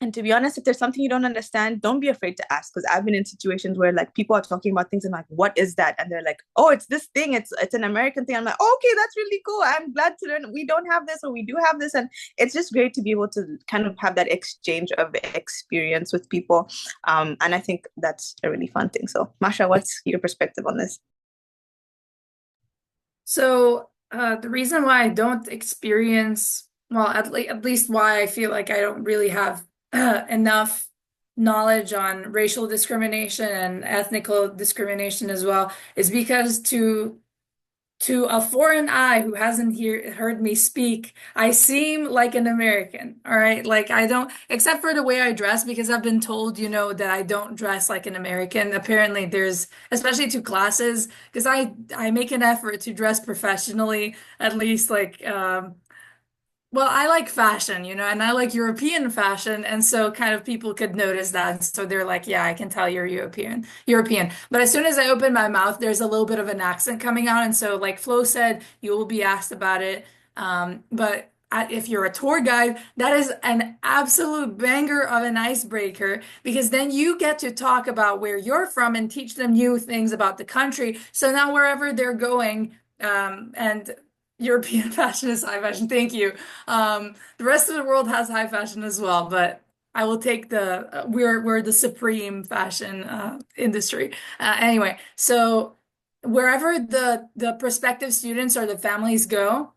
And to be honest, if there's something you don't understand, don't be afraid to ask. Because I've been in situations where like people are talking about things and like, what is that? And they're like, oh, it's this thing. It's an American thing. I'm like, okay, that's really cool. I'm glad to learn. We don't have this, or we do have this, and it's just great to be able to kind of have that exchange of experience with people. And I think that's a really fun thing. So, Masha, what's your perspective on this? So, the reason why I don't experience, well, at least why I feel like I don't really have enough knowledge on racial discrimination and ethnical discrimination as well, is because to a foreign eye who hasn't heard me speak, I seem like an American. All right. Like I don't, except for the way I dress, because I've been told, that I don't dress like an American. Apparently there's, especially to classes, because I make an effort to dress professionally, at least like, well, I like fashion, and I like European fashion, and so kind of people could notice that. So they're like, "Yeah, I can tell you're European." But as soon as I open my mouth, there's a little bit of an accent coming out, and so like Flo said, you will be asked about it. But if you're a tour guide, that is an absolute banger of an icebreaker because then you get to talk about where you're from and teach them new things about the country. So now wherever they're going, and European fashion is high fashion. Thank you. The rest of the world has high fashion as well, but I will take we're the supreme fashion industry. Anyway, so wherever the prospective students or the families go,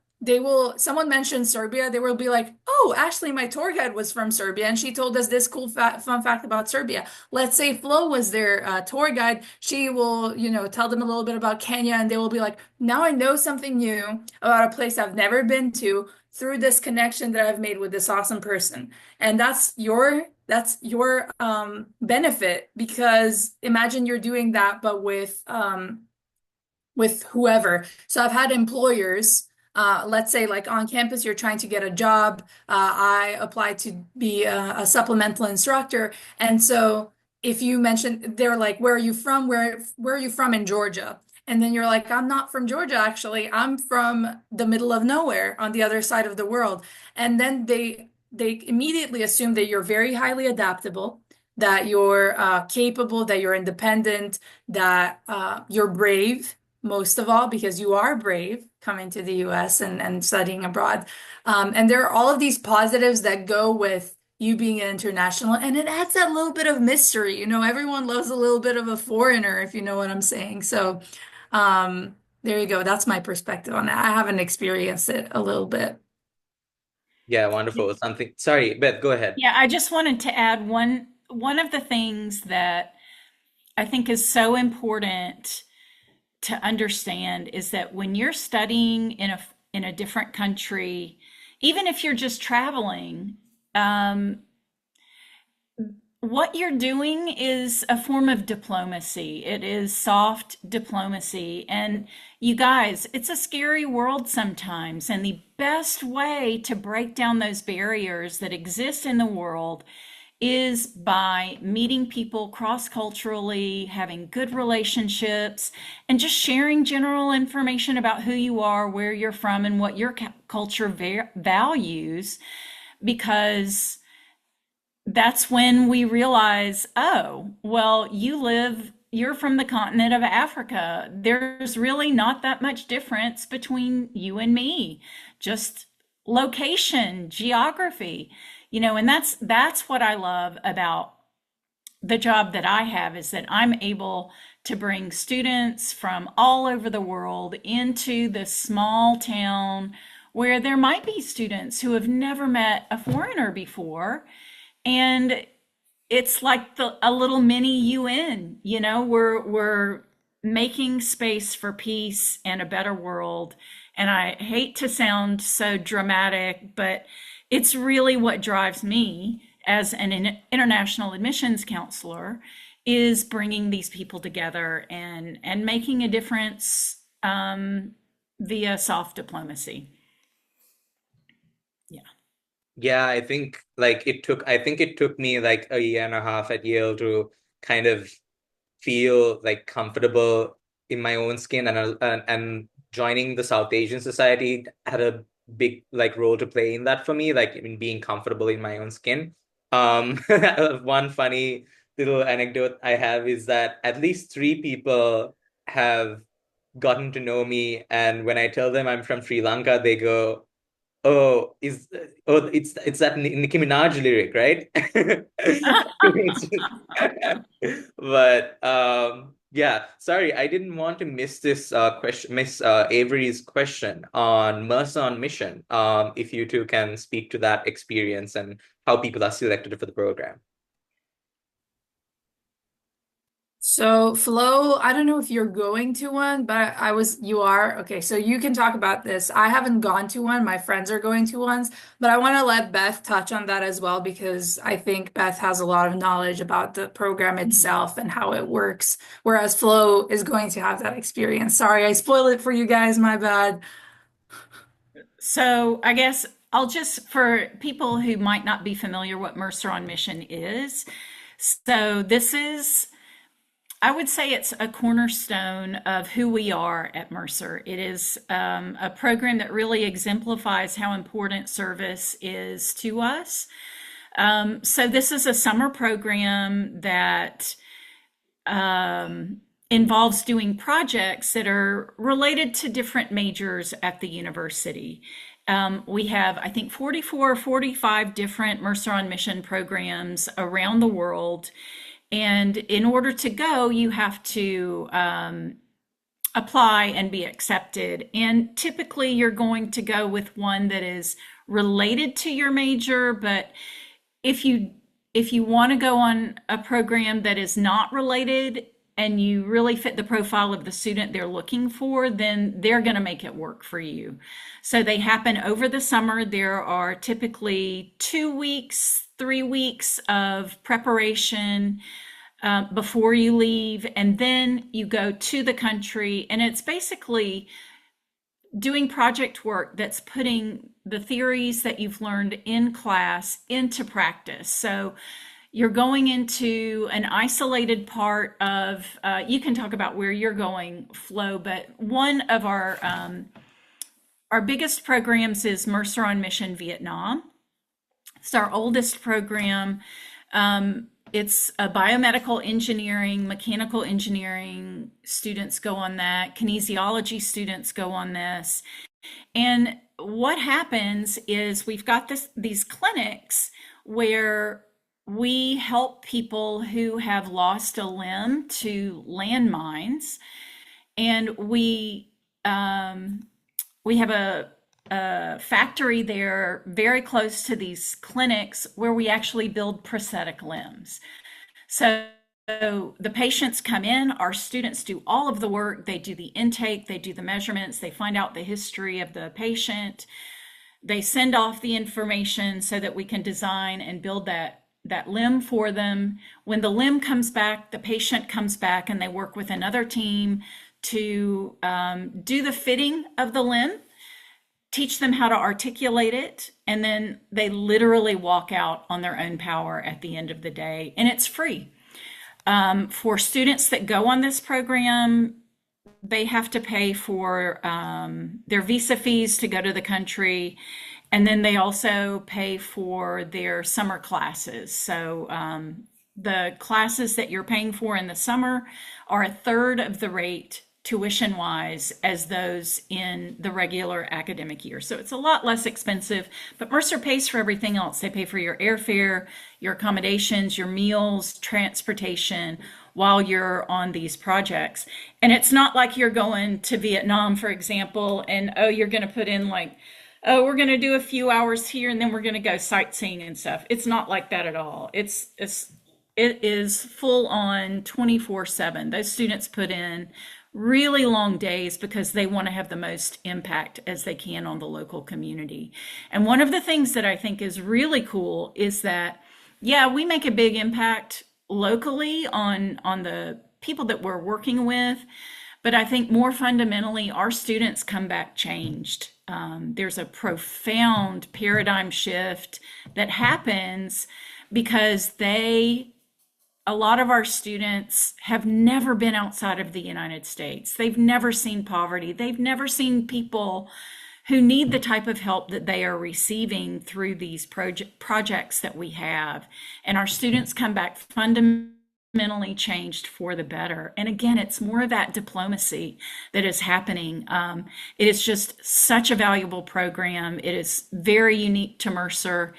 someone mentioned Serbia, they will be like, oh, actually, my tour guide was from Serbia and she told us this cool fun fact about Serbia. Let's say Flo was their tour guide. She will, tell them a little bit about Kenya and they will be like, now I know something new about a place I've never been to through this connection that I've made with this awesome person. And that's your benefit because imagine you're doing that, but with whoever. So I've had employers, let's say like on campus, you're trying to get a job. I applied to be a supplemental instructor. And so if you mention, they're like, where are you from? Where are you from in Georgia? And then you're like, I'm not from Georgia, actually. I'm from the middle of nowhere on the other side of the world. And then they immediately assume that you're very highly adaptable, that you're capable, that you're independent, that you're brave most of all, because you are brave coming to the US and studying abroad. And there are all of these positives that go with you being an international, and it adds that little bit of mystery. Everyone loves a little bit of a foreigner, if you know what I'm saying. So There you go. That's my perspective on it. I haven't experienced it a little bit. Yeah, wonderful. Something. Sorry, Beth, go ahead. Yeah, I just wanted to add one of the things that I think is so important to understand is that when you're studying in a different country, even if you're just traveling, um, what you're doing is a form of diplomacy. It is soft diplomacy. And you guys, it's a scary world sometimes. And the best way to break down those barriers that exist in the world is by meeting people cross culturally, having good relationships, and just sharing general information about who you are, where you're from, and what your culture values. Because that's when we realize, oh, well, you're from the continent of Africa. There's really not that much difference between you and me, just location, geography, and that's what I love about the job that I have is that I'm able to bring students from all over the world into this small town where there might be students who have never met a foreigner before. And it's like a little mini UN, we're making space for peace and a better world. And I hate to sound so dramatic, but it's really what drives me as an international admissions counselor is bringing these people together and making a difference via soft diplomacy. Yeah. Yeah, I think it took me like a year and a half at Yale to kind of feel like comfortable in my own skin, and joining the South Asian Society had a big like role to play in that for me, like in being comfortable in my own skin. One funny little anecdote I have is that at least three people have gotten to know me, and when I tell them I'm from Sri Lanka, they go, "Oh, it's that Nicki Minaj lyric, right?" But yeah, sorry, I didn't want to miss this question, Miss Avery's question on Mercer on Mission. If you two can speak to that experience and how people are selected for the program. So, Flo, I don't know if you're going to one, but you are. Okay, so you can talk about this. I haven't gone to one. My friends are going to ones, but I want to let Beth touch on that as well because I think Beth has a lot of knowledge about the program itself and how it works, whereas Flo is going to have that experience. Sorry, I spoiled it for you guys. My bad. So I guess I'll just, for people who might not be familiar what Mercer on Mission is. So this is, I would say it's a cornerstone of who we are at Mercer. It is a program that really exemplifies how important service is to us. So this is a summer program that involves doing projects that are related to different majors at the university. We have, I think, 44 or 45 different Mercer on Mission programs around the world. And in order to go, you have to apply and be accepted. And typically, you're going to go with one that is related to your major. But if you want to go on a program that is not related and you really fit the profile of the student they're looking for, then they're going to make it work for you. So they happen over the summer. There are typically 2 weeks, 3 weeks of preparation before you leave, and then you go to the country, and it's basically doing project work that's putting the theories that you've learned in class into practice. So you're going into an isolated part of, you can talk about where you're going, Flo, but one of our biggest programs is Mercer on Mission Vietnam. It's our oldest program. It's a biomedical engineering, mechanical engineering students go on that, kinesiology students go on this. And what happens is we've got these clinics where we help people who have lost a limb to landmines. And we have a factory there very close to these clinics where we actually build prosthetic limbs. So the patients come in, our students do all of the work. They do the intake, they do the measurements, they find out the history of the patient. They send off the information so that we can design and build that limb for them. When the limb comes back, the patient comes back and they work with another team to do the fitting of the limb, teach them how to articulate it, and then they literally walk out on their own power at the end of the day, and it's free. For students that go on this program, they have to pay for their visa fees to go to the country, and then they also pay for their summer classes. So the classes that you're paying for in the summer are a third of the rate tuition wise as those in the regular academic year. So it's a lot less expensive, but Mercer pays for everything else. They pay for your airfare, your accommodations, your meals, transportation while you're on these projects. And it's not like you're going to Vietnam, for example, and oh, you're going to put in like, oh, we're going to do a few hours here and then we're going to go sightseeing and stuff. It's not like that at all. It is full on 24/7. Those students put in really long days because they want to have the most impact as they can on the local community. And one of the things that I think is really cool is that, yeah, we make a big impact locally on the people that we're working with, but I think more fundamentally, our students come back changed. There's a profound paradigm shift that happens because a lot of our students have never been outside of the United States. They've never seen poverty. They've never seen people who need the type of help that they are receiving through these projects that we have. And our students come back fundamentally changed for the better. And again, it's more of that diplomacy that is happening. It is just such a valuable program. It is very unique to Mercer.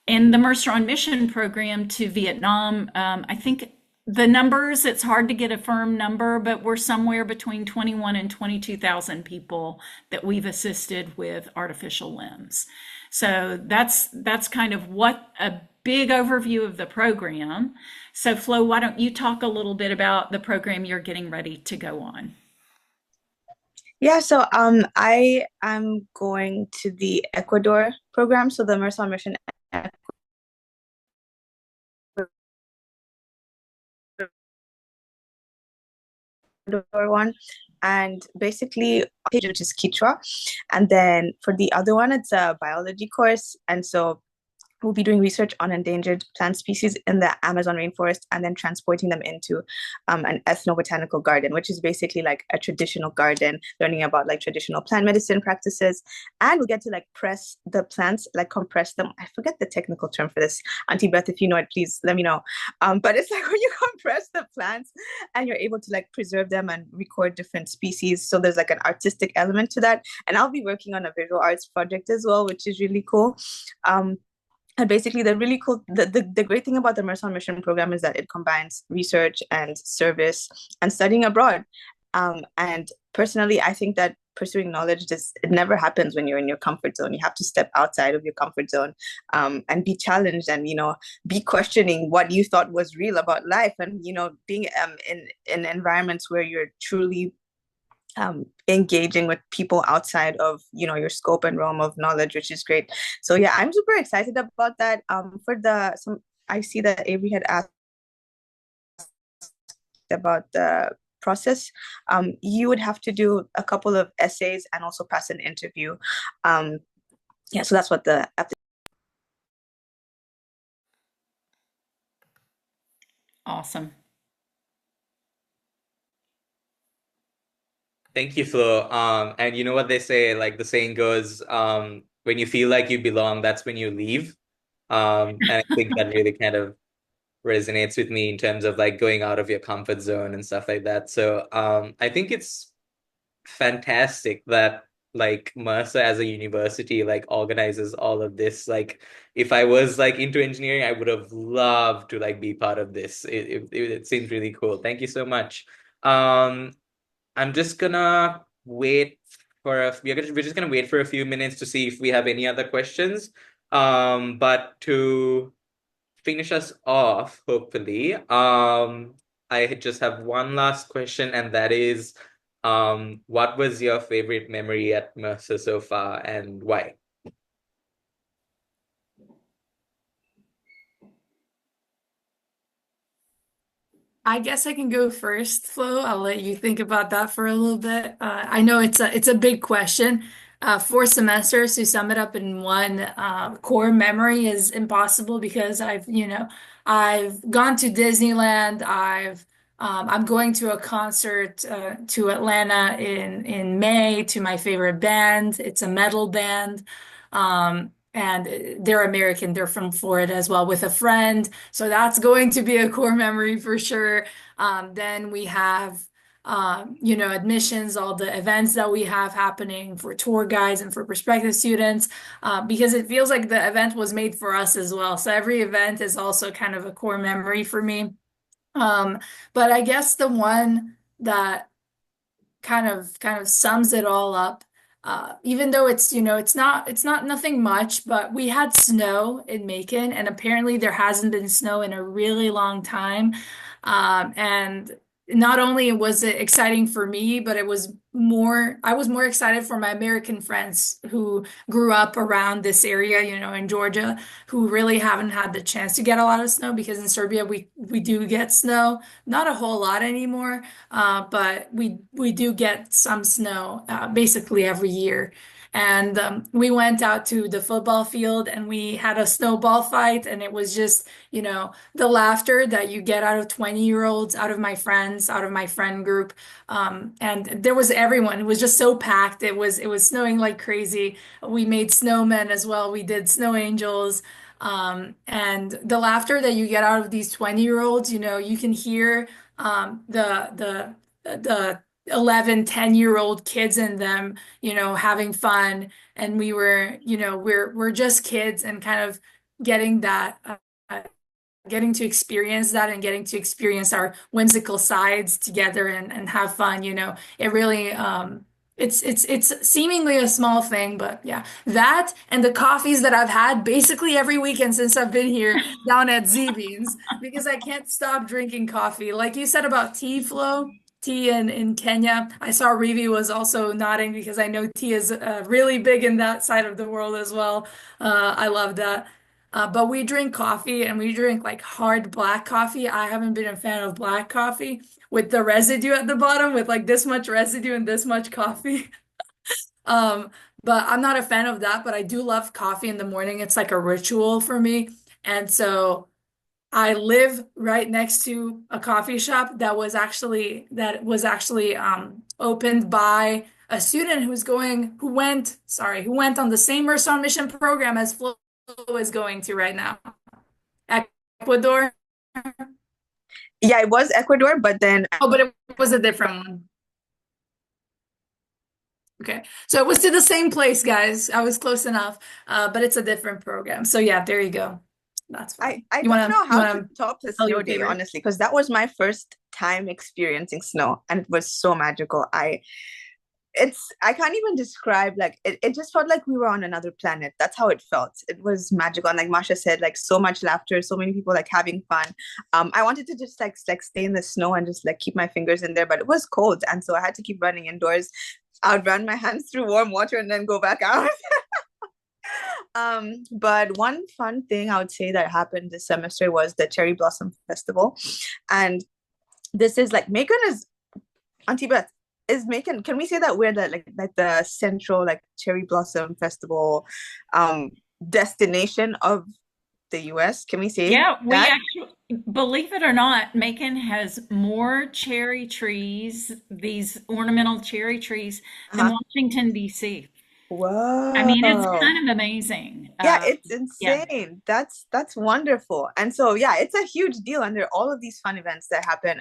And the Mercer on Mission program to Vietnam, I think the numbers, it's hard to get a firm number, but we're somewhere between 21 and 22,000 people that we've assisted with artificial limbs. So that's kind of what a big overview of the program. So Flo, why don't you talk a little bit about the program you're getting ready to go on? Yeah, so I am going to the Ecuador program, so the Mercer Mission Ecuador one, and basically which is Quechua, and then for the other one, it's a biology course, and so we'll be doing research on endangered plant species in the Amazon rainforest and then transporting them into an ethnobotanical garden, which is basically like a traditional garden, learning about like traditional plant medicine practices. And we'll get to like press the plants, like compress them. I forget the technical term for this. Auntie Beth, if you know it, please let me know. But it's like when you compress the plants and you're able to like preserve them and record different species. So there's like an artistic element to that. And I'll be working on a visual arts project as well, which is really cool. And basically, the great thing about the Mercer Mission program is that it combines research and service and studying abroad. And personally, I think that pursuing knowledge just it never happens when you're in your comfort zone. You have to step outside of your comfort zone, and be challenged, and be questioning what you thought was real about life, and being in environments where you're truly engaging with people outside of your scope and realm of knowledge, which is great. So yeah, I'm super excited about that. For the some I see that Avery had asked about the process. You would have to do a couple of essays and also pass an interview. Yeah, so that's what the Awesome. Thank you, Flo. And you know what they say, like the saying goes, when you feel like you belong, that's when you leave. And I think that really kind of resonates with me in terms of like going out of your comfort zone and stuff like that. So I think it's fantastic that like Mercer as a university like organizes all of this. Like if I was like into engineering, I would have loved to like be part of this. It seems really cool. Thank you so much. Um, I'm just gonna wait we're just gonna wait for a few minutes to see if we have any other questions. But to finish us off, hopefully, I just have one last question, and that is, what was your favorite memory at Mercer so far, and why? I guess I can go first, Flo. I'll let you think about that for a little bit. I know it's a big question. 4 semesters to sum it up in one core memory is impossible because I've gone to Disneyland. I'm going to a concert to Atlanta in May to my favorite band. It's a metal band. And they're American. They're from Florida as well with a friend. So that's going to be a core memory for sure. Then we have, admissions, all the events that we have happening for tour guides and for prospective students, because it feels like the event was made for us as well. So every event is also kind of a core memory for me. Um, but I guess the one that kind of sums it all up. Even though it's not nothing much, but we had snow in Macon, and apparently there hasn't been snow in a really long time. And not only was it exciting for me, but I was more excited for my American friends who grew up around this area, in Georgia, who really haven't had the chance to get a lot of snow because in Serbia we do get snow, not a whole lot anymore. But we do get some snow basically every year. And we went out to the football field and we had a snowball fight, and it was just, the laughter that you get out of 20-year-olds, out of my friends, out of my friend group. And there was everyone. It was just so packed. It was snowing like crazy. We made snowmen as well. We did snow angels. And the laughter that you get out of these 20-year-olds, you can hear the 11, 10-year-old kids in them, having fun. And we're just kids and kind of getting that, getting to experience that and getting to experience our whimsical sides together and have fun. It really, it's seemingly a small thing, but yeah, that and the coffees that I've had basically every weekend since I've been here down at Z Beans because I can't stop drinking coffee. Like you said about tea, Flo, tea in Kenya. I saw Rivi was also nodding because I know tea is really big in that side of the world as well. I love that. But we drink coffee and we drink like hard black coffee. I haven't been a fan of black coffee with the residue at the bottom, with like this much residue and this much coffee. Um, but I'm not a fan of that, but I do love coffee in the morning. It's like a ritual for me. And so I live right next to a coffee shop that was actually opened by a student who went on the same Mercer on Mission program as Flo is going to right now. Ecuador. Yeah, it was Ecuador, but then Oh, but it was a different one. Okay. So it was to the same place, guys. I was close enough. But it's a different program. So yeah, there you go. That's fine. I You don't wanna know you how to wanna top the tell snow your day, favorite? honestly, because that was my first time experiencing snow, and it was so magical. I can't even describe, like it just felt like we were on another planet. That's how it felt. It was magical. And like Masha said, like so much laughter, so many people like having fun. I wanted to just like stay in the snow and just like keep my fingers in there, but it was cold. And so I had to keep running indoors. I would run my hands through warm water and then go back out. But one fun thing I would say that happened this semester was the Cherry Blossom Festival. And this is like Macon is Auntie Beth, is Macon, can we say that we're like the central like cherry blossom festival um destination of the US? Can we say Yeah, we that? actually, believe it or not, Macon has more cherry trees, these ornamental cherry trees, than Uh-huh. Washington, D.C. I mean, it's Whoa. kind of amazing. Yeah, it's Yeah. insane. That's wonderful. And so yeah, it's a huge deal, and there are all of these fun events that happen.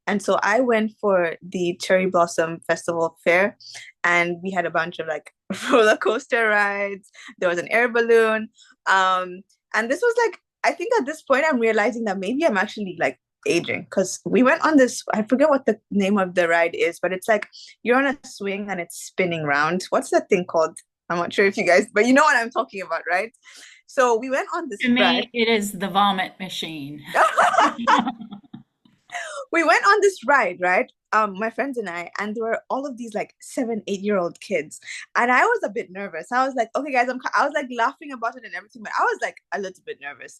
And so I went for the Cherry Blossom Festival Fair, and we had a bunch of like roller coaster rides. There was an air balloon. And this was like, I think at this point I'm realizing that maybe I'm actually like aging because we went on this. I forget what the name of the ride is, but it's like you're on a swing and it's spinning round. What's that thing called? I'm not sure if you guys, but you know what I'm talking about, right? So we went on this To ride. me, it is the vomit machine. We went on this ride, right? My friends and I, and there were all of these like 7, 8 year old kids, and I was a bit nervous. I was like, okay, guys, I was like laughing about it and everything, but I was like a little bit nervous.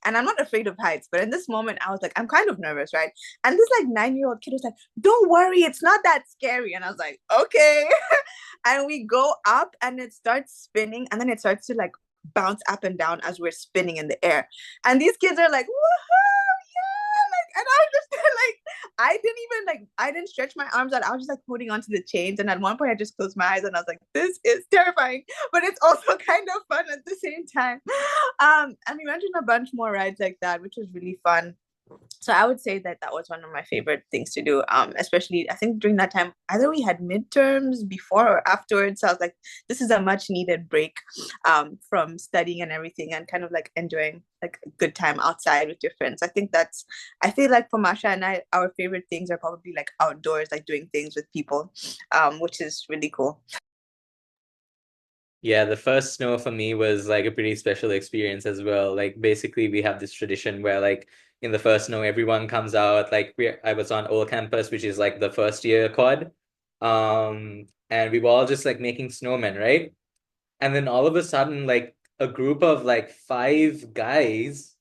And I'm not afraid of heights, but in this moment, I was like, I'm kind of nervous, right? And this like 9 year old kid was like, don't worry, it's not that scary. And I was like, okay. And we go up, and it starts spinning, and then it starts to like bounce up and down as we're spinning in the air. And these kids are like, woohoo, yeah, like, and I just like, I didn't stretch my arms out. I was just like holding onto the chains. And at one point, I just closed my eyes and I was like, this is terrifying, but it's also kind of fun at the same time. And we went on a bunch more rides like that, which was really fun. So I would say that that was one of my favorite things to do. Especially I think during that time, either we had midterms before or afterwards. So I was like, this is a much needed break from studying and everything, and kind of like enjoying like a good time outside with your friends. I feel like for Masha and I, our favorite things are probably like outdoors, like doing things with people, which is really cool. Yeah, the first snow for me was like a pretty special experience as well. Like basically we have this tradition where like in the first snow everyone comes out. Like I was on old campus, which is like the first year quad. And we were all just like making snowmen, right? And then all of a sudden, like a group of like 5 guys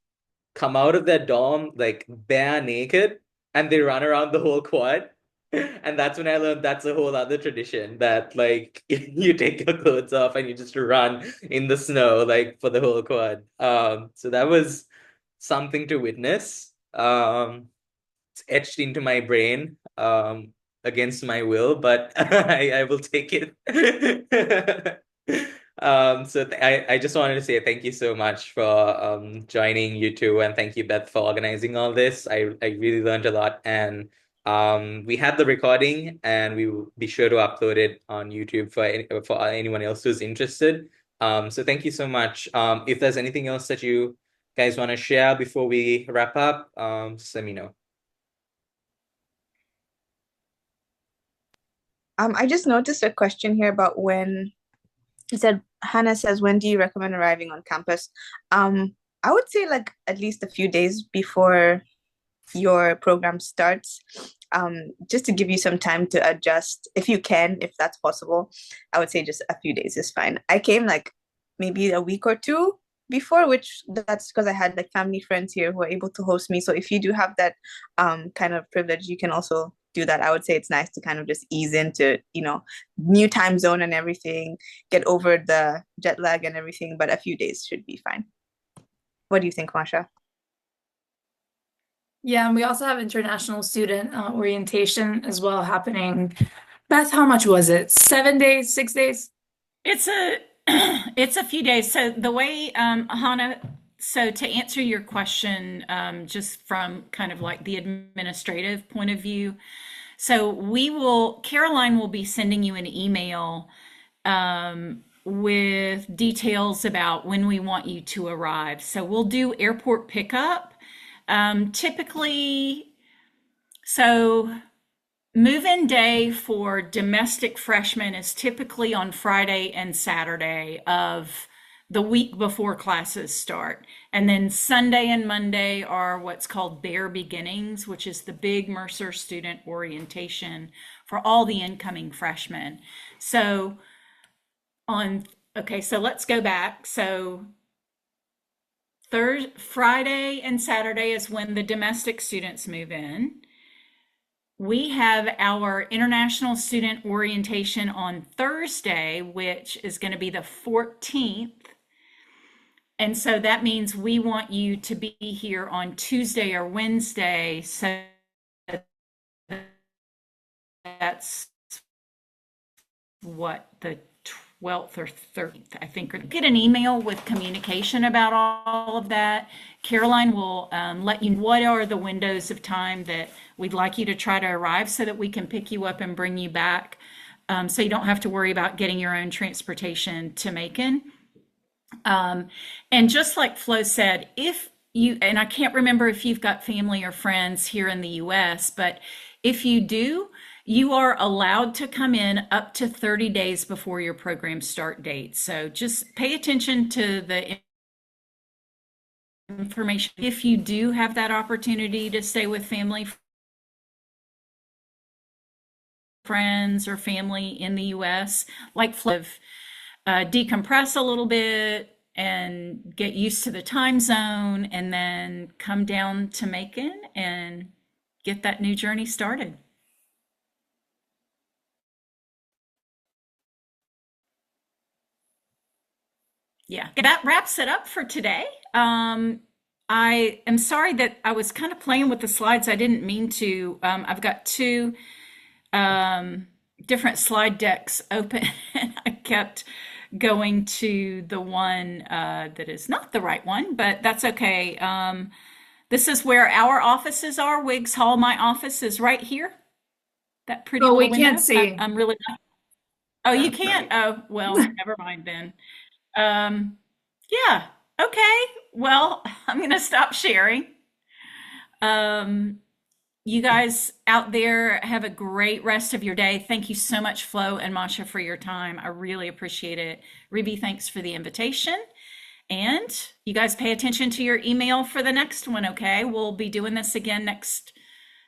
come out of their dorm like bare naked and they run around the whole quad. And that's when I learned that's a whole other tradition that like you take your clothes off and you just run in the snow like for the whole quad. So that was something to witness. It's etched into my brain against my will, but I will take it. So I just wanted to say thank you so much for joining, you two, and thank you, Beth, for organizing all this. I really learned a lot, and we had the recording, and we will be sure to upload it on YouTube for anyone else who's interested. So thank you so much. If there's anything else that you guys want to share before we wrap up, just let me know. I just noticed a question here about when he said, Hannah says, when do you recommend arriving on campus? I would say like at least a few days before your program starts, just to give you some time to adjust. If you can, if that's possible, I would say just a few days is fine. I came like maybe a week or two before, which that's because I had like family friends here who were able to host me. So if you do have that kind of privilege, you can also do that. I would say it's nice to kind of just ease into, new time zone and everything, get over the jet lag and everything, but a few days should be fine. What do you think, Masha? Yeah, and we also have international student orientation as well happening. Beth, how much was it? 7 days, 6 days? It's a it's a few days. So the way Hannah, so to answer your question, just from kind of like the administrative point of view, so Caroline will be sending you an email with details about when we want you to arrive. So we'll do airport pickup. Typically, so move-in day for domestic freshmen is typically on Friday and Saturday of the week before classes start. And then Sunday and Monday are what's called Bare Beginnings, which is the big Mercer student orientation for all the incoming freshmen. So so let's go back. So Friday and Saturday is when the domestic students move in. We have our international student orientation on Thursday, which is going to be the 14th. And so that means we want you to be here on Tuesday or Wednesday. So that's what, the 12th or 13th, I think. Get an email with communication about all of that. Caroline will let you know what are the windows of time that we'd like you to try to arrive so that we can pick you up and bring you back, so you don't have to worry about getting your own transportation to Macon. And just like Flo said, if and I can't remember if you've got family or friends here in the US, but if you do, you are allowed to come in up to 30 days before your program start date. So just pay attention to the information. If you do have that opportunity to stay with family, friends, or family in the US, like decompress a little bit and get used to the time zone, and then come down to Macon and get that new journey started. Yeah, that wraps it up for today. I am sorry that I was kind of playing with the slides. I didn't mean to. I've got two different slide decks open, and I kept going to the one that is not the right one, but that's okay. This is where our offices are. Wiggs Hall, my office is right here. That pretty Oh, we little can't window. see. I'm really. Oh, you can't? Oh, well, never mind then. Um, yeah, okay. Well, I'm going to stop sharing. Um, you guys out there have a great rest of your day. Thank you so much, Flo and Masha, for your time. I really appreciate it. Ruby, thanks for the invitation. And you guys pay attention to your email for the next one, okay? We'll be doing this again next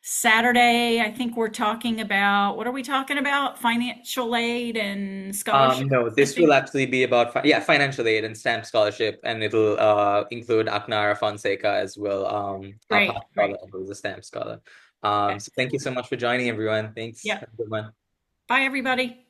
Saturday. I think we're talking about, what are we talking about? Financial aid and scholarship, No, I this will think. actually be about financial aid and STEM scholarship, and it'll include Aknara Fonseca as well, our Great, past scholar great. who's a STEM scholar. So thank you Excellent. so much for joining, everyone. Thanks. Yep. Have a good one. Bye, everybody.